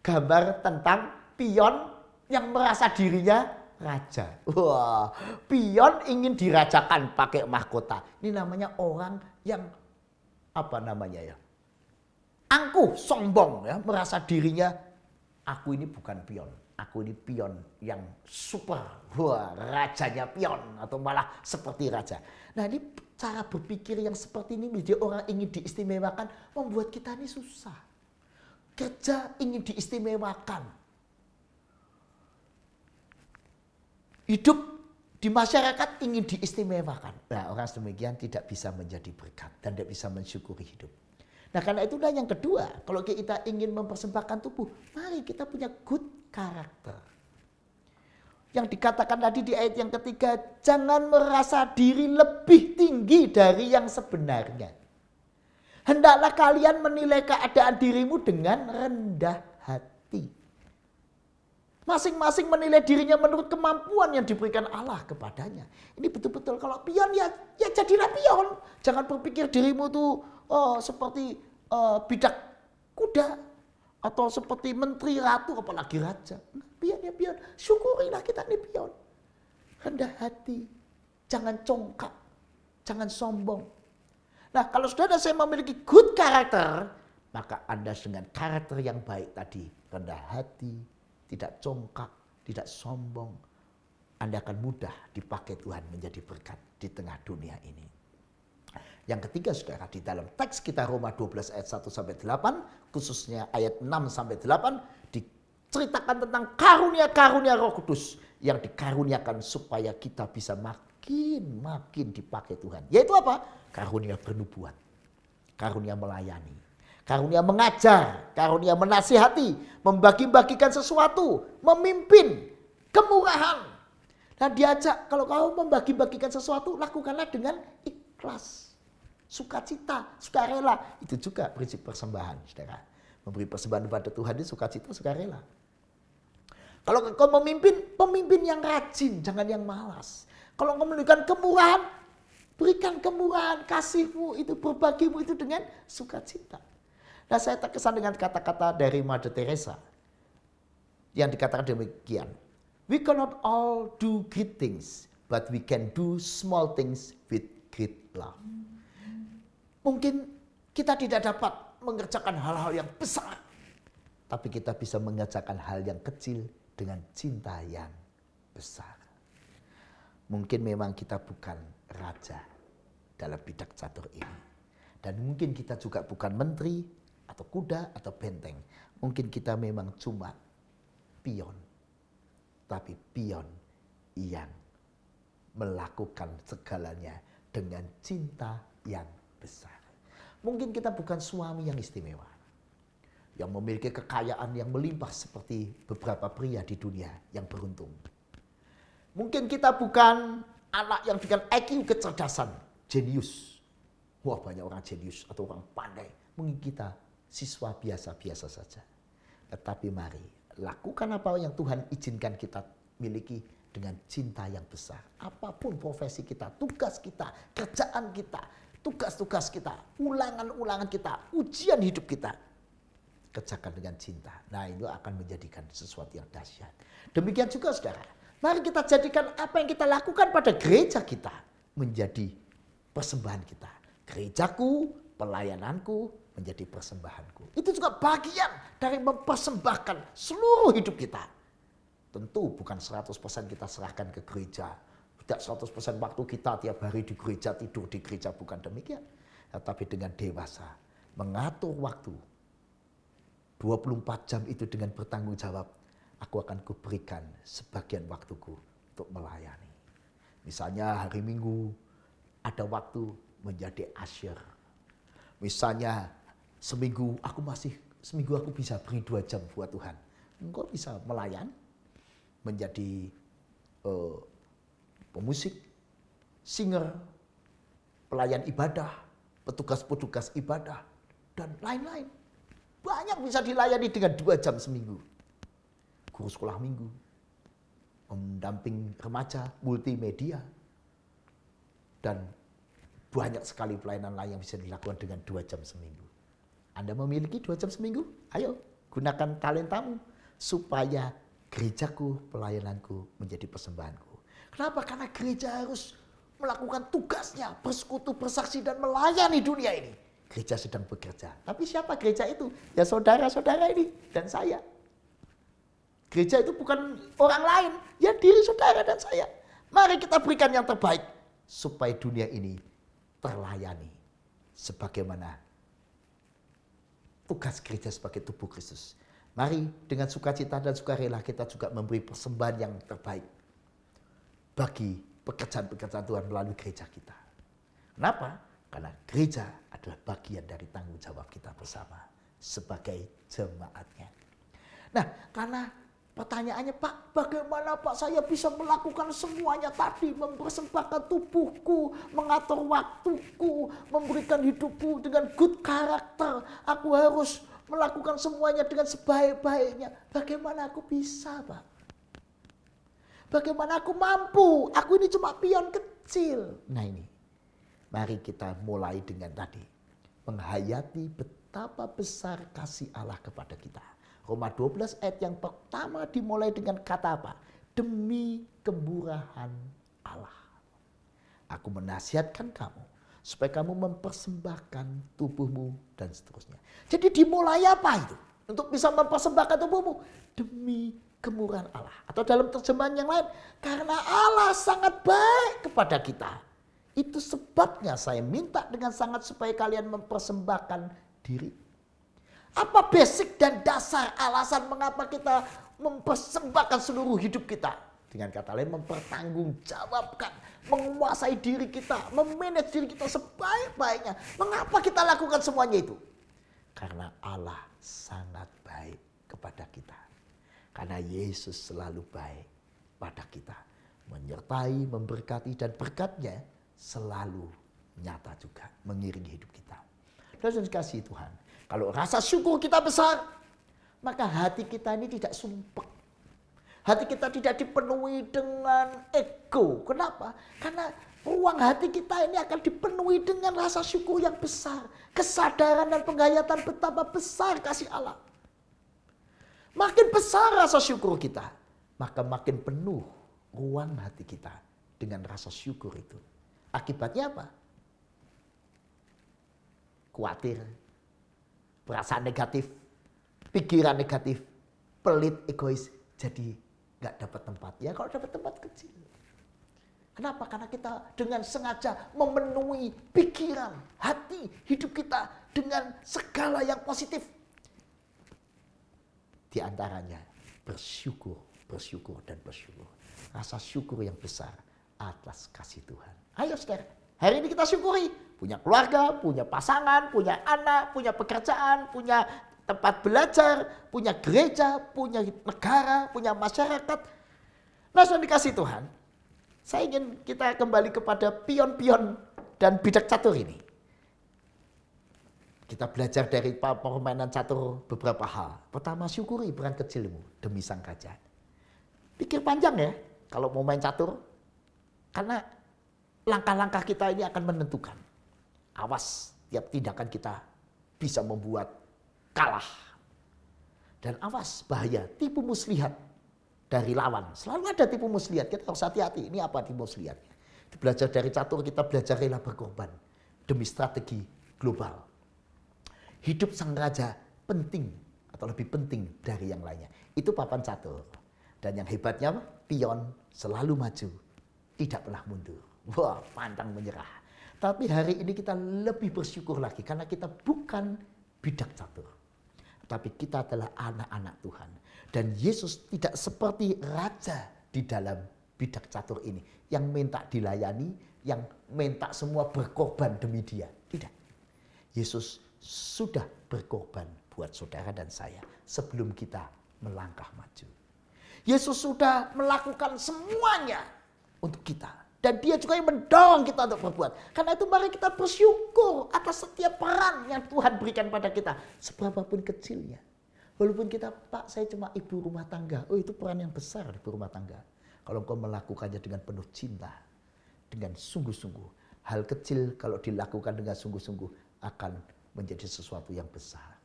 Gambar tentang pion yang merasa dirinya raja. Wah, pion ingin dirajakan pakai mahkota. Ini namanya orang yang angkuh, sombong ya, merasa dirinya aku ini bukan pion. Aku ini pion yang super. Wah, rajanya pion atau malah seperti raja. Nah, ini cara berpikir yang seperti ini menjadi orang ingin diistimewakan membuat kita ini susah. Kerja ingin diistimewakan. Hidup di masyarakat ingin diistimewakan. Nah, orang demikian tidak bisa menjadi berkat dan tidak bisa mensyukuri hidup. Nah, karena itulah yang kedua, kalau kita ingin mempersembahkan tubuh, mari kita punya good karakter. Yang dikatakan tadi di ayat yang ketiga, jangan merasa diri lebih tinggi dari yang sebenarnya. Hendaklah kalian menilai keadaan dirimu dengan rendah hati. Masing-masing menilai dirinya menurut kemampuan yang diberikan Allah kepadanya. Ini betul-betul kalau pion ya jadilah pion. Jangan berpikir dirimu tuh seperti bidak kuda. Atau seperti menteri, ratu, apalagi raja. Pion ya pion. Syukurilah kita ini pion. Rendah hati. Jangan congkak. Jangan sombong. Nah, kalau saudara saya memiliki good karakter, maka Anda dengan karakter yang baik tadi, rendah hati, tidak congkak, tidak sombong, Anda akan mudah dipakai Tuhan menjadi berkat di tengah dunia ini. Yang ketiga saudara, di dalam teks kita Roma 12 ayat 1-8, khususnya ayat 6-8, diceritakan tentang karunia-karunia Roh Kudus yang dikaruniakan supaya kita bisa makin dipakai Tuhan. Yaitu apa? Karunia bernubuat, karunia melayani, karunia mengajar, karunia menasihati, membagi-bagikan sesuatu, memimpin, kemurahan. Dan diajak kalau kamu membagi-bagikan sesuatu, lakukanlah dengan ikhlas. Sukacita, sukarela. Itu juga prinsip persembahan, saudara. Memberi persembahan kepada Tuhan itu sukacita, sukarela. Kalau engkau memimpin, pemimpin yang rajin, jangan yang malas. Kalau engkau memberikan kemurahan, berikan kemurahan, kasihmu itu, berbagimu itu dengan sukacita. Nah, saya terkesan dengan kata-kata dari Mother Teresa yang dikatakan demikian. We cannot all do great things, but we can do small things with great love. Mungkin kita tidak dapat mengerjakan hal-hal yang besar, tapi kita bisa mengerjakan hal yang kecil dengan cinta yang besar. Mungkin memang kita bukan raja dalam bidak catur ini. Dan mungkin kita juga bukan menteri atau kuda atau benteng. Mungkin kita memang cuma pion. Tapi pion yang melakukan segalanya dengan cinta yang besar. Mungkin kita bukan suami yang istimewa, yang memiliki kekayaan yang melimpah seperti beberapa pria di dunia yang beruntung. Mungkin kita bukan anak yang dengan IQ kecerdasan, jenius. Wah, banyak orang jenius atau orang pandai. Mungkin kita siswa biasa-biasa saja. Tetapi mari lakukan apa yang Tuhan izinkan kita miliki dengan cinta yang besar. Apapun profesi kita, tugas kita, kerjaan kita, tugas-tugas kita, ulangan-ulangan kita, ujian hidup kita. Kerjakan dengan cinta. Nah, itu akan menjadikan sesuatu yang dahsyat. Demikian juga saudara. Mari kita jadikan apa yang kita lakukan pada gereja kita menjadi persembahan kita. Gerejaku, pelayananku menjadi persembahanku. Itu juga bagian dari mempersembahkan seluruh hidup kita. Tentu bukan 100% kita serahkan ke gereja. Tidak 100% waktu kita tiap hari di gereja, tidur di gereja, bukan demikian. Tetapi dengan dewasa, mengatur waktu 24 jam itu dengan bertanggung jawab, aku akan kuberikan sebagian waktuku untuk melayani. Misalnya hari Minggu ada waktu menjadi asyir. Misalnya seminggu aku bisa beri 2 jam buat Tuhan. Engkau bisa melayani, menjadi pemusik, singer, pelayan ibadah, petugas-petugas ibadah, dan lain-lain. Banyak bisa dilayani dengan 2 jam seminggu. Guru sekolah minggu, mendamping remaja, multimedia, dan banyak sekali pelayanan lain yang bisa dilakukan dengan 2 jam seminggu. Anda memiliki 2 jam seminggu? Ayo, gunakan talentamu supaya gerejaku, pelayananku menjadi persembahanku. Kenapa? Karena gereja harus melakukan tugasnya, bersekutu, bersaksi, dan melayani dunia ini. Gereja sedang bekerja. Tapi siapa gereja itu? Ya saudara-saudara ini dan saya. Gereja itu bukan orang lain, ya diri saudara dan saya. Mari kita berikan yang terbaik supaya dunia ini terlayani sebagaimana tugas gereja sebagai tubuh Kristus. Mari dengan sukacita dan sukarela kita juga memberi persembahan yang terbaik bagi pekerjaan-pekerjaan Tuhan melalui gereja kita. Kenapa? Karena gereja adalah bagian dari tanggung jawab kita bersama sebagai jemaatnya. Nah, karena pertanyaannya, Pak, bagaimana Pak saya bisa melakukan semuanya tadi? Mempersembahkan tubuhku, mengatur waktuku, memberikan hidupku dengan good karakter. Aku harus melakukan semuanya dengan sebaik-baiknya. Bagaimana aku bisa, Pak? Bagaimana aku mampu? Aku ini cuma pion kecil. Nah ini, mari kita mulai dengan tadi. Menghayati betapa besar kasih Allah kepada kita. Roma 12 ayat yang pertama dimulai dengan kata apa? Demi kemurahan Allah. Aku menasihatkan kamu supaya kamu mempersembahkan tubuhmu dan seterusnya. Jadi dimulai apa itu? Untuk bisa mempersembahkan tubuhmu demi kemurahan Allah. Atau dalam terjemahan yang lain, karena Allah sangat baik kepada kita. Itu sebabnya saya minta dengan sangat supaya kalian mempersembahkan diri. Apa basic dan dasar alasan mengapa kita mempersembahkan seluruh hidup kita? Dengan kata lain mempertanggungjawabkan, menguasai diri kita, memanage diri kita sebaik-baiknya. Mengapa kita lakukan semuanya itu? Karena Allah sangat baik kepada kita. Karena Yesus selalu baik pada kita. Menyertai, memberkati, dan berkatnya selalu nyata juga mengiringi hidup kita. Dan dikasihi Tuhan, kalau rasa syukur kita besar, maka hati kita ini tidak sumpek. Hati kita tidak dipenuhi dengan ego. Kenapa? Karena ruang hati kita ini akan dipenuhi dengan rasa syukur yang besar. Kesadaran dan penghayatan betapa besar kasih Allah. Makin besar rasa syukur kita, maka makin penuh ruang hati kita dengan rasa syukur itu. Akibatnya apa? Khawatir, perasaan negatif, pikiran negatif, pelit, egois, jadi nggak dapat tempat. Ya kalau dapat tempat kecil. Kenapa? Karena kita dengan sengaja memenuhi pikiran, hati, hidup kita dengan segala yang positif. Di antaranya bersyukur, bersyukur, dan bersyukur. Rasa syukur yang besar atas kasih Tuhan. Ayo saudara, hari ini kita syukuri. Punya keluarga, punya pasangan, punya anak, punya pekerjaan, punya tempat belajar, punya gereja, punya negara, punya masyarakat. Nah, sudah dikasih Tuhan. Saya ingin kita kembali kepada pion-pion dan bidak catur ini. Kita belajar dari permainan catur beberapa hal. Pertama, syukuri peran kecilmu demi sang raja. Pikir panjang ya kalau mau main catur. Karena langkah-langkah kita ini akan menentukan awas tiap tindakan kita bisa membuat kalah. Dan awas bahaya tipu muslihat dari lawan. Selalu ada tipu muslihat, kita harus hati-hati. Ini apa tipu muslihat? Belajar dari catur, kita belajar rela berkorban demi strategi global. Hidup sang raja penting atau lebih penting dari yang lainnya. Itu papan catur. Dan yang hebatnya pion selalu maju, tidak pernah mundur. Wah, pantang menyerah. Tapi hari ini kita lebih bersyukur lagi karena kita bukan bidak catur. Tapi kita adalah anak-anak Tuhan. Dan Yesus tidak seperti raja di dalam bidak catur ini. Yang minta dilayani, yang minta semua berkorban demi dia. Tidak. Yesus sudah berkorban buat saudara dan saya sebelum kita melangkah maju. Yesus sudah melakukan semuanya untuk kita. Dan dia juga yang mendorong kita untuk berbuat. Karena itu mari kita bersyukur atas setiap peran yang Tuhan berikan pada kita. Seberapapun kecilnya. Walaupun kita, Pak saya cuma ibu rumah tangga. Oh itu peran yang besar ibu rumah tangga. Kalau engkau melakukannya dengan penuh cinta. Dengan sungguh-sungguh. Hal kecil kalau dilakukan dengan sungguh-sungguh akan menjadi sesuatu yang besar.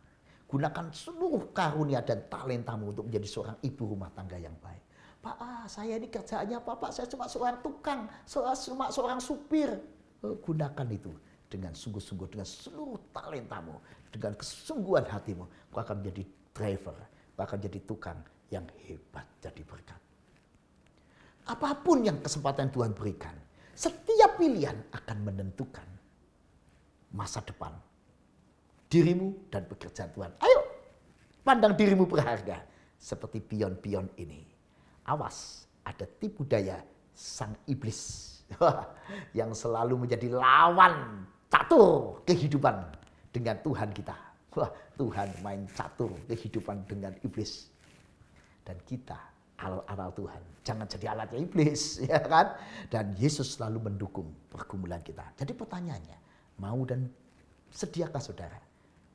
Gunakan seluruh karunia dan talentamu untuk menjadi seorang ibu rumah tangga yang baik. Pak, saya ini kerjaannya apa? Pak, saya cuma seorang tukang, cuma seorang supir. Gunakan itu dengan sungguh-sungguh, dengan seluruh talentamu, dengan kesungguhan hatimu. Kau akan menjadi driver, kau akan jadi tukang yang hebat, jadi berkat. Apapun yang kesempatan Tuhan berikan, setiap pilihan akan menentukan masa depan dirimu dan pekerjaan Tuhan. Ayo, pandang dirimu berharga seperti pion-pion ini. Awas, ada tipu daya sang iblis yang selalu menjadi lawan catur kehidupan dengan Tuhan kita. Wah, Tuhan main catur kehidupan dengan iblis. Dan kita alat-alat Tuhan, jangan jadi alatnya iblis, ya kan? Dan Yesus selalu mendukung pergumulan kita. Jadi pertanyaannya, mau dan sediakah saudara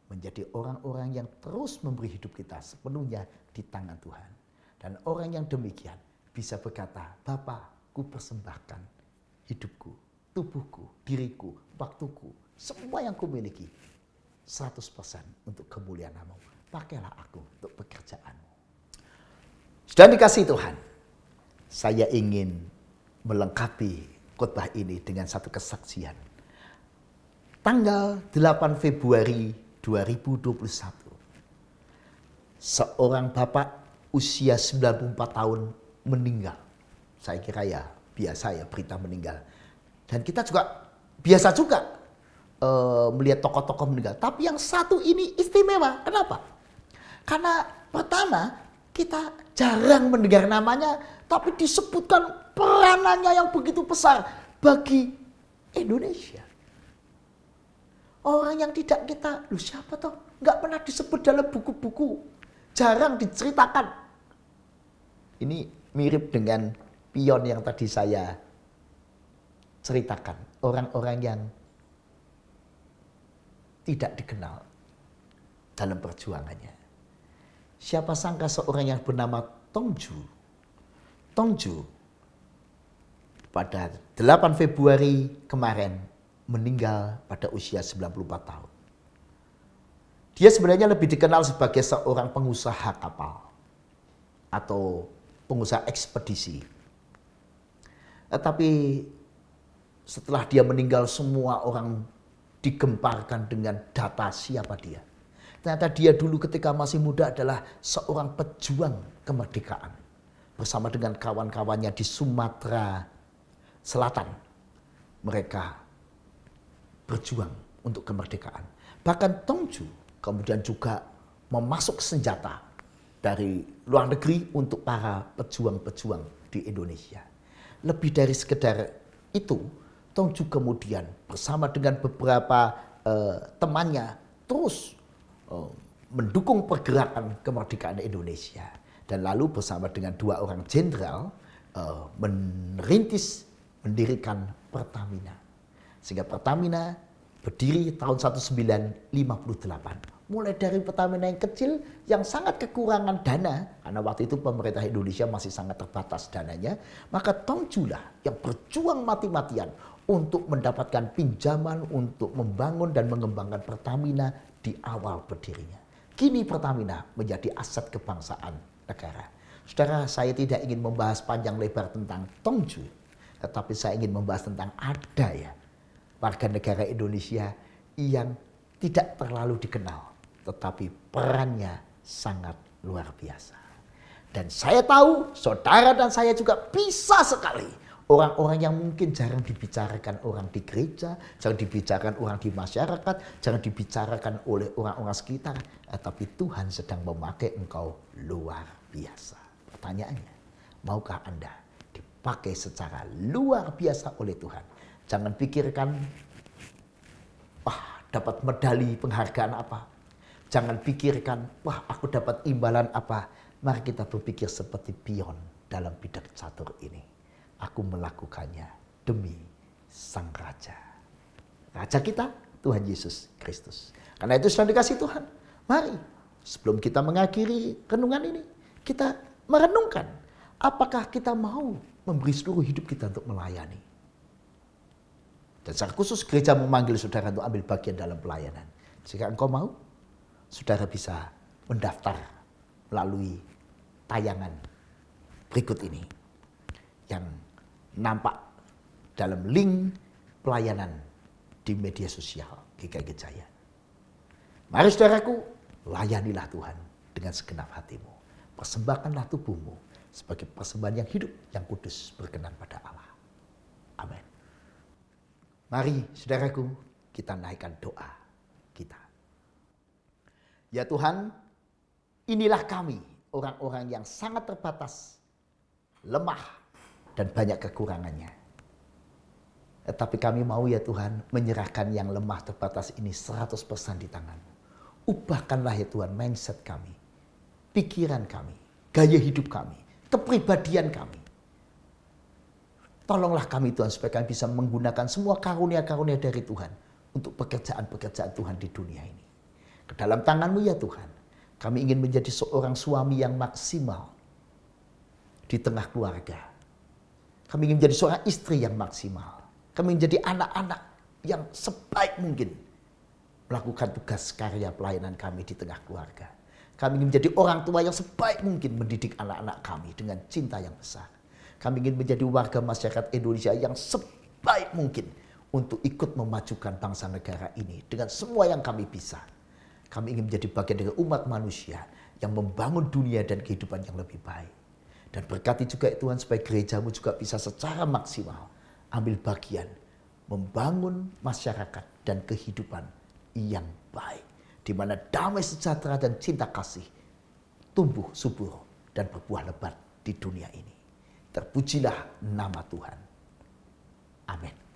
menjadi orang-orang yang terus memberi hidup kita sepenuhnya di tangan Tuhan? Dan orang yang demikian bisa berkata, Bapa, ku persembahkan hidupku, tubuhku, diriku, waktuku, semua yang ku miliki 100% untuk kemuliaan nama-Mu. Pakailah aku untuk pekerjaanmu. Sudah dikasih Tuhan, saya ingin melengkapi khotbah ini dengan satu kesaksian. Tanggal 8 Februari 2021, seorang bapak usia 94 tahun meninggal. Saya kira ya biasa ya berita meninggal. Dan kita juga biasa juga melihat tokoh-tokoh meninggal. Tapi yang satu ini istimewa. Kenapa? Karena pertama kita jarang mendengar namanya. Tapi disebutkan peranannya yang begitu besar bagi Indonesia. Orang yang tidak kita, lu siapa toh? Nggak pernah disebut dalam buku-buku. Jarang diceritakan. Ini mirip dengan pion yang tadi saya ceritakan. Orang-orang yang tidak dikenal dalam perjuangannya. Siapa sangka seorang yang bernama Tongju. Tongju pada 8 Februari kemarin meninggal pada usia 94 tahun. Dia sebenarnya lebih dikenal sebagai seorang pengusaha kapal atau pengusaha ekspedisi. Tetapi setelah dia meninggal semua orang digemparkan dengan data siapa dia. Ternyata dia dulu ketika masih muda adalah seorang pejuang kemerdekaan. Bersama dengan kawan-kawannya di Sumatera Selatan. Mereka berjuang untuk kemerdekaan. Bahkan Tongju kemudian juga memasuk senjata dari luar negeri untuk para pejuang-pejuang di Indonesia. Lebih dari sekedar itu, Tongju kemudian bersama dengan beberapa temannya terus mendukung pergerakan kemerdekaan Indonesia. Dan lalu bersama dengan 2 orang jenderal mendirikan Pertamina. Sehingga Pertamina berdiri tahun 1958. Mulai dari Pertamina yang kecil yang sangat kekurangan dana. Karena waktu itu pemerintah Indonesia masih sangat terbatas dananya. Maka Tongju lah yang berjuang mati-matian untuk mendapatkan pinjaman untuk membangun dan mengembangkan Pertamina di awal berdirinya. Kini Pertamina menjadi aset kebangsaan negara. Saudara, saya tidak ingin membahas panjang lebar tentang Tongju, tetapi saya ingin membahas tentang ada ya warga negara Indonesia yang tidak terlalu dikenal, tetapi perannya sangat luar biasa. Dan saya tahu saudara dan saya juga bisa sekali orang-orang yang mungkin jarang dibicarakan orang di gereja, jarang dibicarakan orang di masyarakat, jarang dibicarakan oleh orang-orang sekitar, tapi Tuhan sedang memakai engkau luar biasa. Pertanyaannya, maukah Anda dipakai secara luar biasa oleh Tuhan? Jangan pikirkan, wah dapat medali penghargaan apa. Jangan pikirkan, wah aku dapat imbalan apa. Mari kita berpikir seperti pion dalam bidak catur ini. Aku melakukannya demi Sang Raja. Raja kita, Tuhan Yesus Kristus. Karena itu sudah dikasih Tuhan. Mari, sebelum kita mengakhiri renungan ini, kita merenungkan. Apakah kita mau memberi seluruh hidup kita untuk melayani? Dan secara khusus gereja memanggil saudara untuk ambil bagian dalam pelayanan. Jika engkau mau, saudara bisa mendaftar melalui tayangan berikut ini yang nampak dalam link pelayanan di media sosial GKI Jaya. Mari saudaraku, layanilah Tuhan dengan segenap hatimu. Persembahkanlah tubuhmu sebagai persembahan yang hidup, yang kudus, berkenan pada Allah. Amin. Mari saudaraku, kita naikkan doa kita. Ya Tuhan, inilah kami, orang-orang yang sangat terbatas, lemah, dan banyak kekurangannya. Tetapi kami mau ya Tuhan menyerahkan yang lemah terbatas ini 100% di tangan-Mu. Ubahkanlah ya Tuhan mindset kami, pikiran kami, gaya hidup kami, kepribadian kami. Tolonglah kami Tuhan supaya kami bisa menggunakan semua karunia-karunia dari Tuhan untuk pekerjaan-pekerjaan Tuhan di dunia ini. Ke dalam tangan-Mu ya Tuhan, kami ingin menjadi seorang suami yang maksimal di tengah keluarga. Kami ingin menjadi seorang istri yang maksimal. Kami ingin menjadi anak-anak yang sebaik mungkin melakukan tugas karya pelayanan kami di tengah keluarga. Kami ingin menjadi orang tua yang sebaik mungkin mendidik anak-anak kami dengan cinta yang besar. Kami ingin menjadi warga masyarakat Indonesia yang sebaik mungkin untuk ikut memajukan bangsa negara ini dengan semua yang kami bisa. Kami ingin menjadi bagian dari umat manusia yang membangun dunia dan kehidupan yang lebih baik. Dan berkati juga Tuhan supaya gereja-Mu juga bisa secara maksimal ambil bagian membangun masyarakat dan kehidupan yang baik. Di mana damai sejahtera dan cinta kasih tumbuh subur dan berbuah lebat di dunia ini. Terpujilah nama Tuhan. Amin.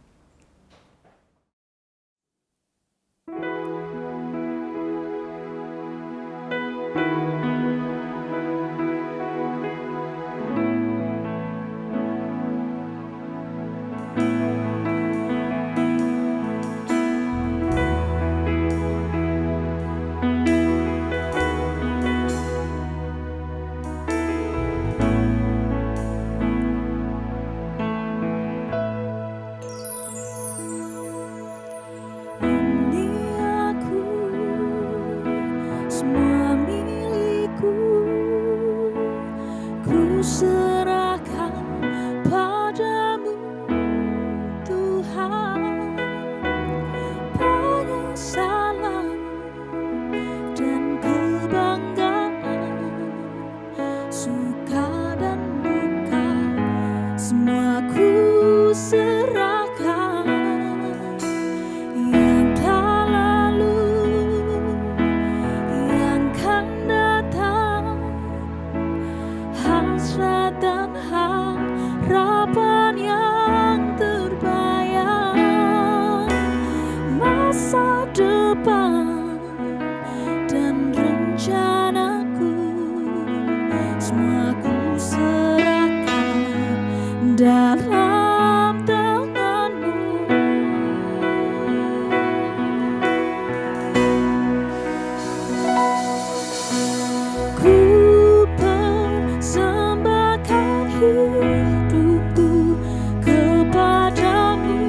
Hidupku kepadamu.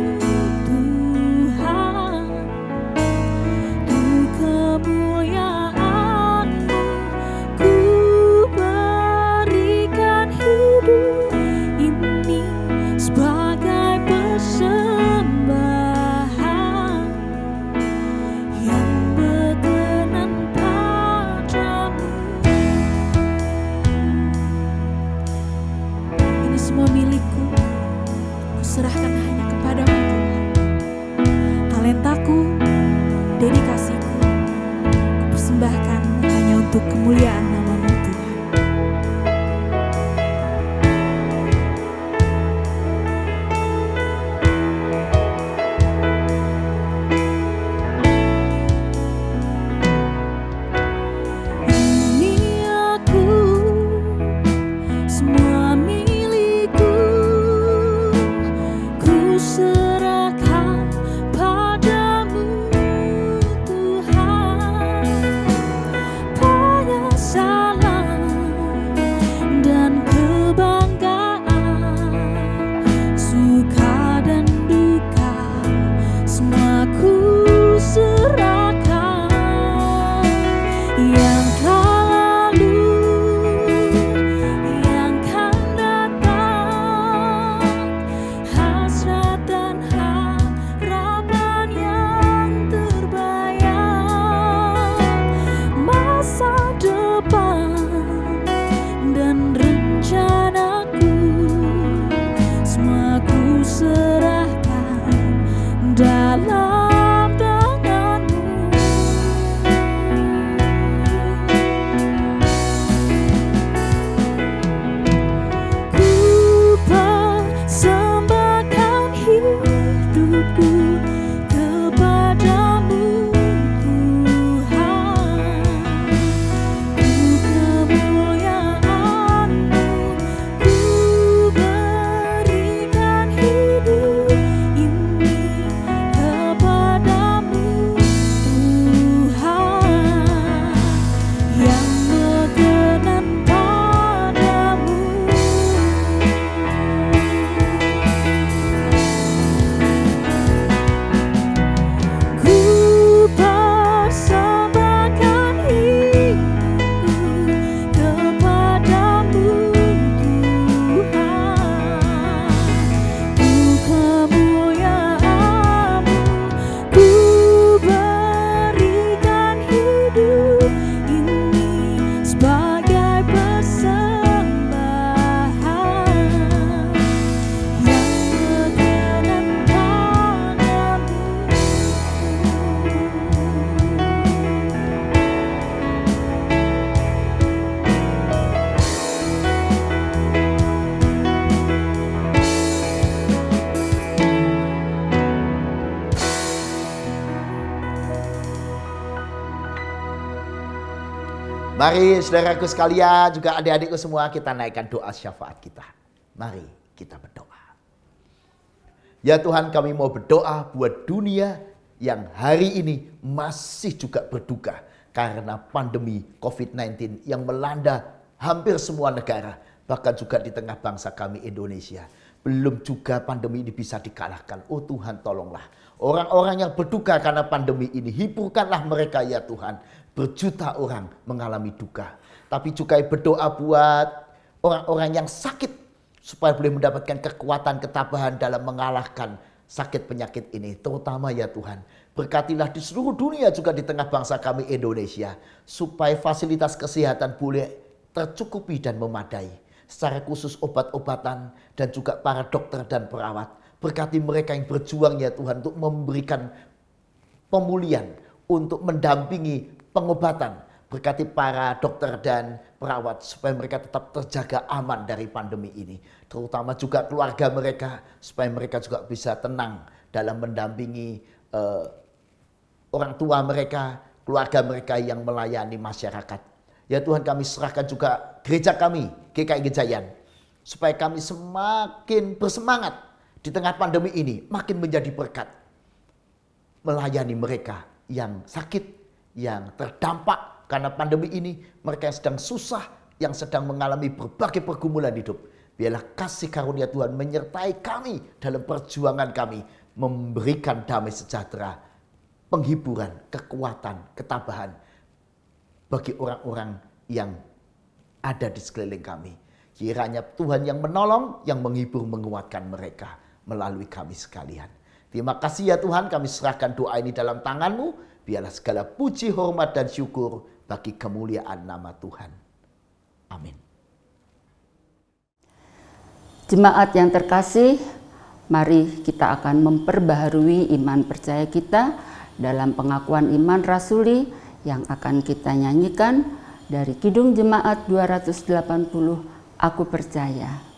kasihku, ku persembahkan hanya untuk kemuliaan nama-Mu Tuhan. Ini aku, semua milikku, ku serahkan padamu Tuhan. Penyesalan dan kebanggaan, suka dan duka, semua ku serahkan. Yang telah lalu, yang akan datang, hasrat dan harapan yang terbayang, masa depan dan rencanaku, semua ku serahkan dalam tangan-Mu. Ku persembahkan hidupku kepadamu Tuhan. Ku kemuliaan-Mu, ku berikan hidup ini kepadamu Tuhan, yang berkenan padamu. Ku persembahkan hidupku kepadamu Tuhan. Ku kemuliaan-Mu, ku berikan hidup ini sebagai persembahan yang berkenan padamu. Mari saudaraku sekalian, juga adik-adikku semua, kita naikkan doa syafaat kita. Mari kita berdoa. Ya Tuhan, kami mau berdoa buat dunia yang hari ini masih juga berduka karena pandemi COVID-19 yang melanda hampir semua negara, bahkan juga di tengah bangsa kami Indonesia. Belum juga pandemi ini bisa dikalahkan. Oh Tuhan, tolonglah orang-orang yang berduka karena pandemi ini, hiburkanlah mereka ya Tuhan. Berjuta orang mengalami duka. Tapi juga berdoa buat orang-orang yang sakit, supaya boleh mendapatkan kekuatan, ketabahan dalam mengalahkan sakit penyakit ini. Terutama ya Tuhan, berkatilah di seluruh dunia juga di tengah bangsa kami Indonesia, supaya fasilitas kesehatan boleh tercukupi dan memadai. Secara khusus obat-obatan dan juga para dokter dan perawat. Berkati mereka yang berjuang ya Tuhan untuk memberikan pemulihan, untuk mendampingi pengobatan. Berkati para dokter dan perawat supaya mereka tetap terjaga aman dari pandemi ini. Terutama juga keluarga mereka, supaya mereka juga bisa tenang dalam mendampingi orang tua mereka, keluarga mereka yang melayani masyarakat. Ya Tuhan, kami serahkan juga gereja kami, GKI Gejayan, supaya kami semakin bersemangat di tengah pandemi ini, makin menjadi berkat melayani mereka yang sakit, yang terdampak karena pandemi ini, mereka yang sedang susah, yang sedang mengalami berbagai pergumulan hidup. Biarlah kasih karunia Tuhan menyertai kami dalam perjuangan kami, memberikan damai sejahtera, penghiburan, kekuatan, ketabahan bagi orang-orang yang ada di sekeliling kami. Kiranya Tuhan yang menolong, yang menghibur, menguatkan mereka melalui kami sekalian. Terima kasih ya Tuhan, kami serahkan doa ini dalam tangan-Mu. Biarlah segala puji, hormat, dan syukur bagi kemuliaan nama Tuhan. Amin. Jemaat yang terkasih, mari kita akan memperbaharui iman percaya kita dalam pengakuan iman rasuli yang akan kita nyanyikan dari Kidung Jemaat 280, Aku Percaya.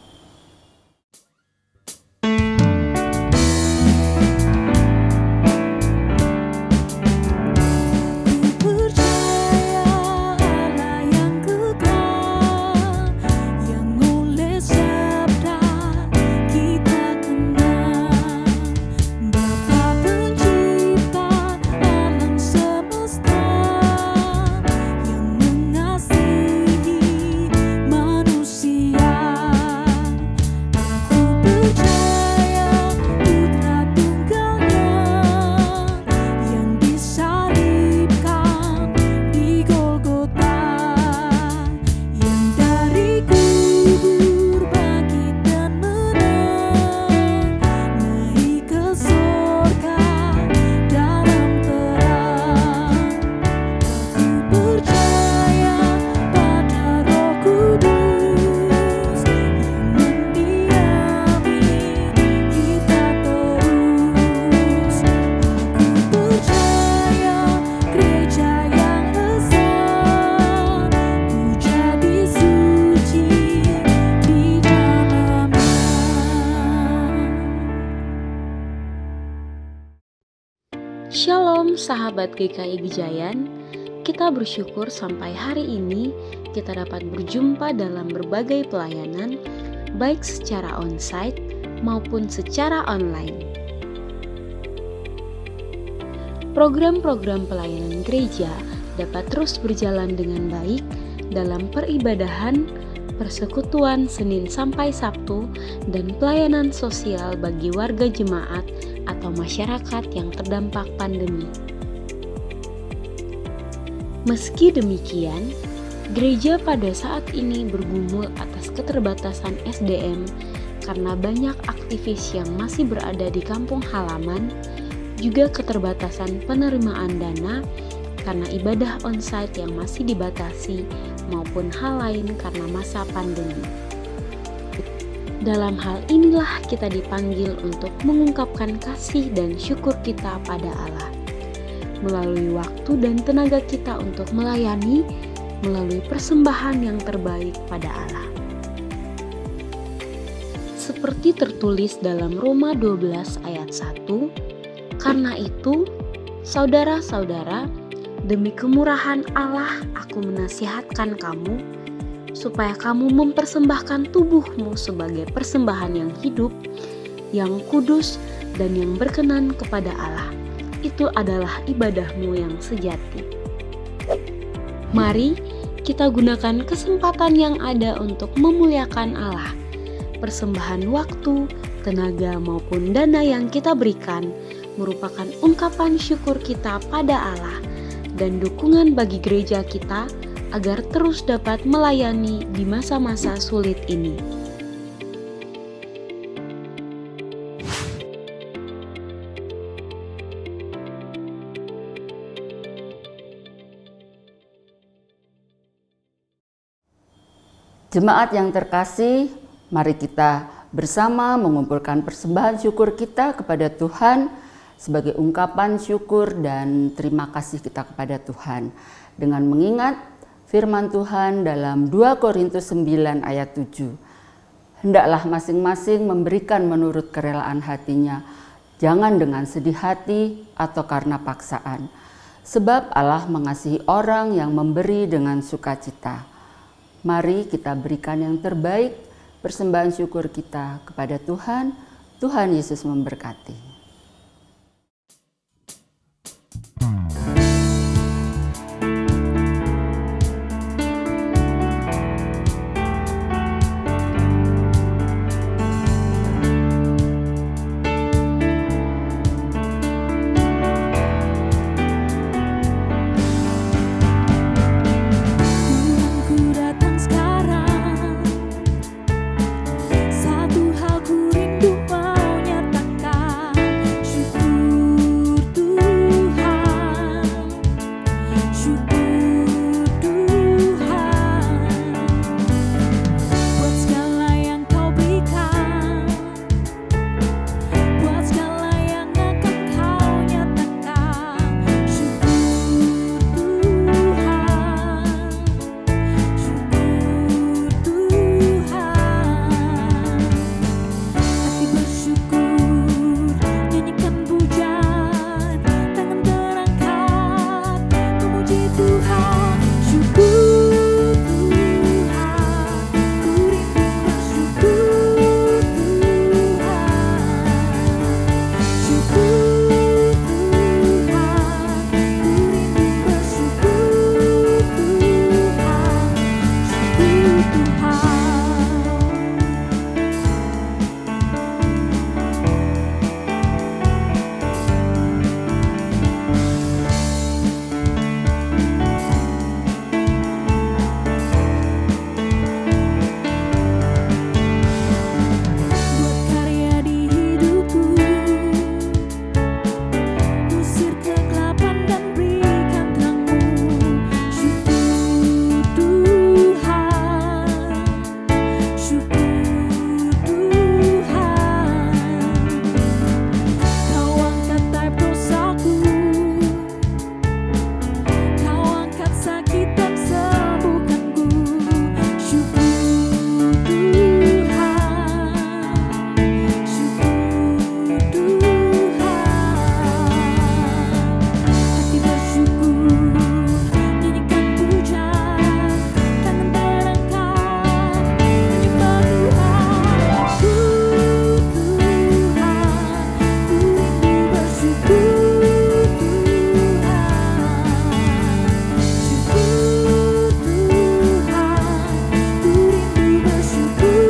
Shalom sahabat GKI Gejayan, kita bersyukur sampai hari ini kita dapat berjumpa dalam berbagai pelayanan, baik secara onsite maupun secara online. Program-program pelayanan gereja dapat terus berjalan dengan baik dalam peribadahan, persekutuan Senin sampai Sabtu, dan pelayanan sosial bagi warga jemaat atau masyarakat yang terdampak pandemi. Meski demikian, gereja pada saat ini bergumul atas keterbatasan SDM karena banyak aktivis yang masih berada di kampung halaman, juga keterbatasan penerimaan dana karena ibadah onsite yang masih dibatasi maupun hal lain karena masa pandemi. Dalam hal inilah kita dipanggil untuk mengungkapkan kasih dan syukur kita pada Allah melalui waktu dan tenaga kita untuk melayani melalui persembahan yang terbaik pada Allah. Seperti tertulis dalam Roma 12 ayat 1, karena itu, saudara-saudara, demi kemurahan Allah aku menasihatkan kamu supaya kamu mempersembahkan tubuhmu sebagai persembahan yang hidup, yang kudus, dan yang berkenan kepada Allah. Itu adalah ibadahmu yang sejati. Mari kita gunakan kesempatan yang ada untuk memuliakan Allah. Persembahan waktu, tenaga, maupun dana yang kita berikan merupakan ungkapan syukur kita pada Allah dan dukungan bagi gereja kita agar terus dapat melayani di masa-masa sulit ini. Jemaat yang terkasih, mari kita bersama mengumpulkan persembahan syukur kita kepada Tuhan sebagai ungkapan syukur dan terima kasih kita kepada Tuhan dengan mengingat firman Tuhan dalam 2 Korintus 9 ayat 7. Hendaklah masing-masing memberikan menurut kerelaan hatinya, jangan dengan sedih hati atau karena paksaan. Sebab Allah mengasihi orang yang memberi dengan sukacita. Mari kita berikan yang terbaik, persembahan syukur kita kepada Tuhan. Tuhan Yesus memberkati. Satu hal ku rindu mau nyatakan. Tuhan, syukur Tuhan, ku rindu bersyukur Tuhan, syukur Tuhan, ku rindu bersyukur Tuhan, syukur Tuhan. Buat karya di hidupku, usir kegelapan dan berikan terang-Mu. Syukur Tuhan, syukur Tuhan. Kau angkat taib dosaku, Kau angkat sakit dan sembuhkanku. Syukur Tuhan, syukur Tuhan. Hati bersyukur, nyanyikan puja, tangan terangkat, menyembah Tuhan. Syukur Tuhan, ku rindu bersyukur Tuhan. Syukur Tuhan, ku rindu bersyukur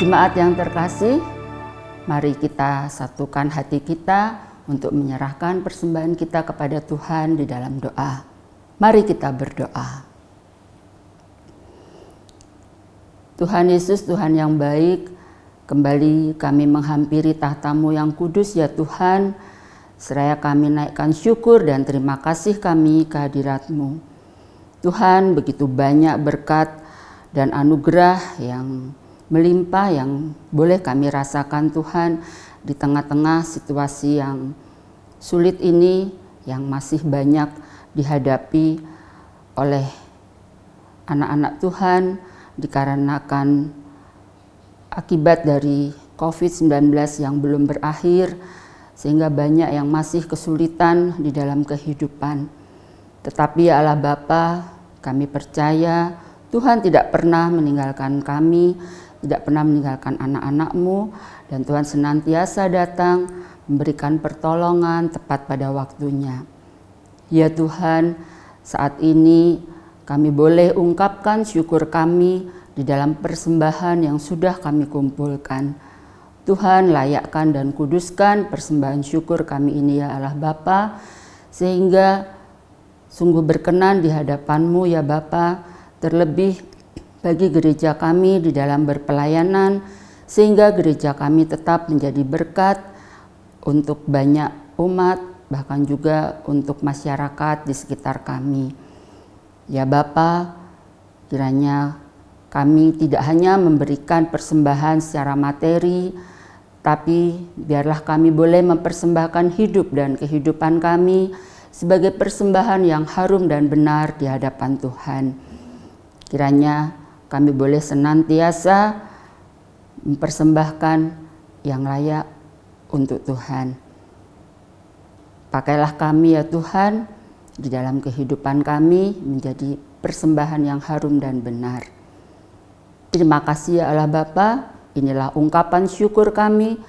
Jemaat yang terkasih, mari kita satukan hati kita untuk menyerahkan persembahan kita kepada Tuhan di dalam doa. Mari kita berdoa. Tuhan Yesus, Tuhan yang baik, kembali kami menghampiri tahta-Mu yang kudus ya Tuhan. Seraya kami naikkan syukur dan terima kasih kami kehadirat-Mu. Tuhan, begitu banyak berkat dan anugerah yang melimpah yang boleh kami rasakan Tuhan di tengah-tengah situasi yang sulit ini yang masih banyak dihadapi oleh anak-anak Tuhan dikarenakan akibat dari COVID-19 yang belum berakhir sehingga banyak yang masih kesulitan di dalam kehidupan. Tetapi ya Allah Bapa, kami percaya Tuhan tidak pernah meninggalkan kami, tidak pernah meninggalkan anak-anak-Mu, dan Tuhan senantiasa datang memberikan pertolongan tepat pada waktunya. Ya Tuhan, saat ini kami boleh ungkapkan syukur kami di dalam persembahan yang sudah kami kumpulkan. Tuhan, layakkan dan kuduskan persembahan syukur kami ini ya Allah Bapa, sehingga sungguh berkenan di hadapan-Mu ya Bapa, terlebih bagi gereja kami di dalam berpelayanan, sehingga gereja kami tetap menjadi berkat untuk banyak umat, bahkan juga untuk masyarakat di sekitar kami. Ya Bapa, kiranya kami tidak hanya memberikan persembahan secara materi, tapi biarlah kami boleh mempersembahkan hidup dan kehidupan kami sebagai persembahan yang harum dan benar di hadapan Tuhan. Kiranya kami boleh senantiasa mempersembahkan yang layak untuk Tuhan. Pakailah kami ya Tuhan di dalam kehidupan kami menjadi persembahan yang harum dan benar. Terima kasih ya Allah Bapa, inilah ungkapan syukur kami,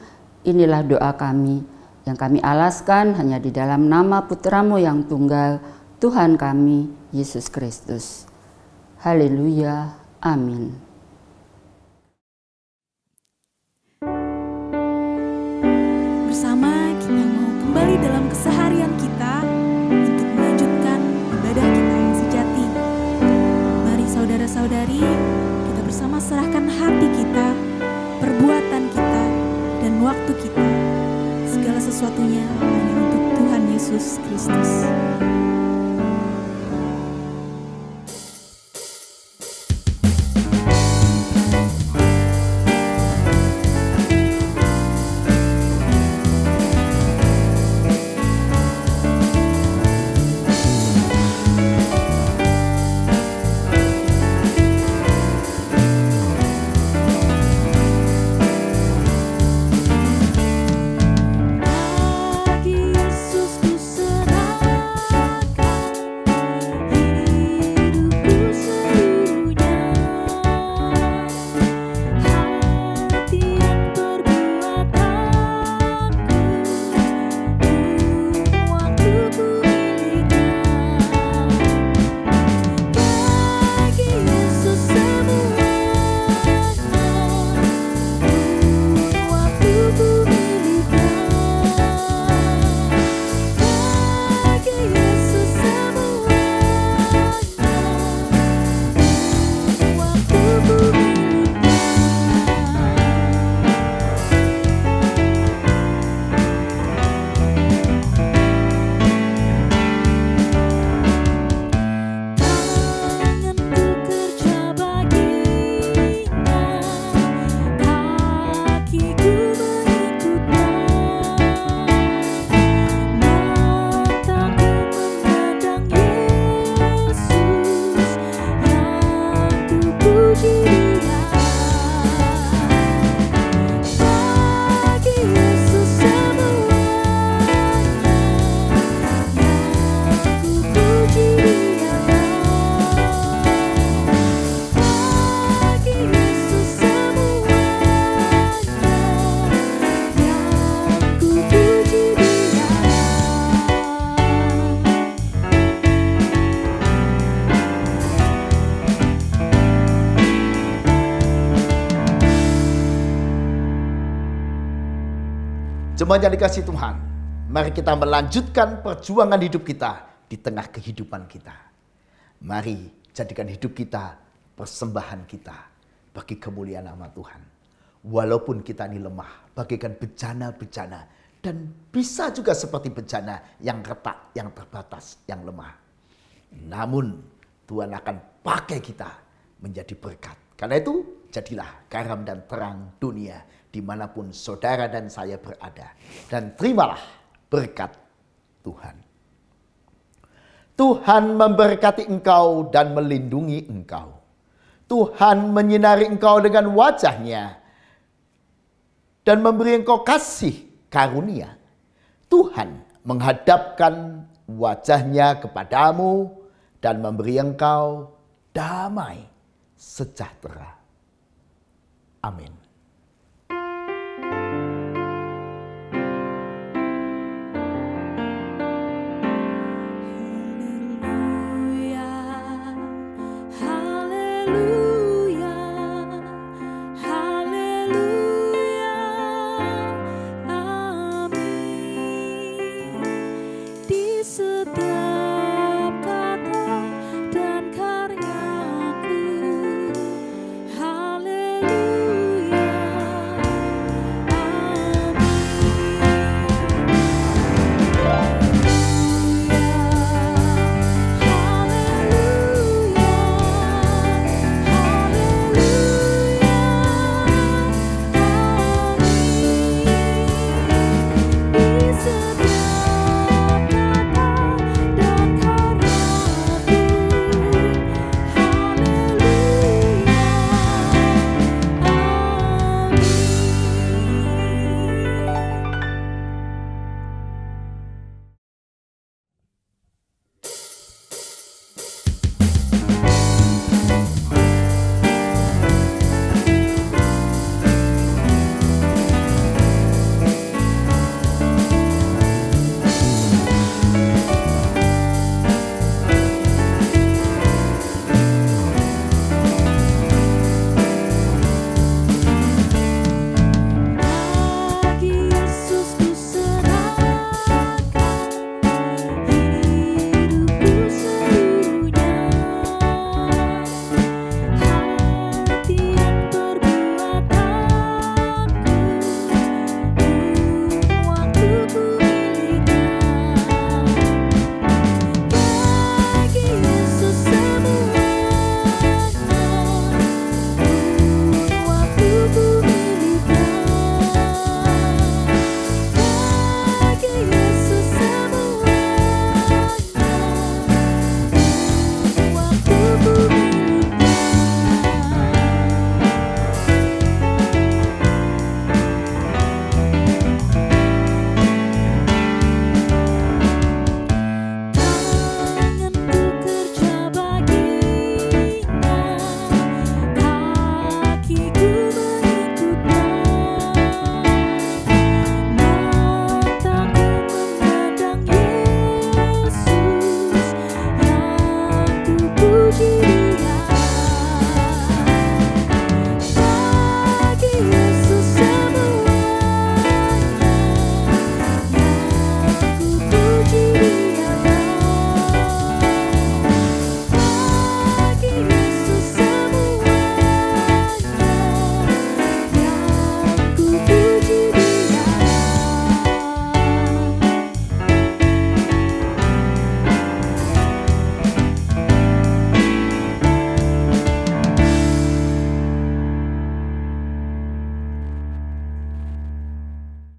inilah doa kami yang kami alaskan hanya di dalam nama Putra-Mu yang tunggal, Tuhan kami, Yesus Kristus. Haleluya. Amin. Bersama kita mau kembali dalam keseharian kita untuk melanjutkan ibadah kita yang saudara-saudari, kita bersama serahkan hati kita, perbuatan kita, dan waktu kita. Segala sesuatunya hanya untuk Tuhan Yesus Kristus. Jemaat yang dikasihi Tuhan, mari kita melanjutkan perjuangan hidup kita di tengah kehidupan kita. Mari jadikan hidup kita persembahan kita bagi kemuliaan nama Tuhan. Walaupun kita ini lemah, bagaikan bejana-bejana, dan bisa juga seperti bejana yang retak, yang terbatas, yang lemah. Namun Tuhan akan pakai kita menjadi berkat. Karena itu jadilah garam dan terang dunia dimanapun saudara dan saya berada. Dan terimalah berkat Tuhan. Tuhan memberkati engkau dan melindungi engkau. Tuhan menyinari engkau dengan wajah-Nya dan memberi engkau kasih karunia. Tuhan menghadapkan wajah-Nya kepadamu dan memberi engkau damai sejahtera. Amin. puji.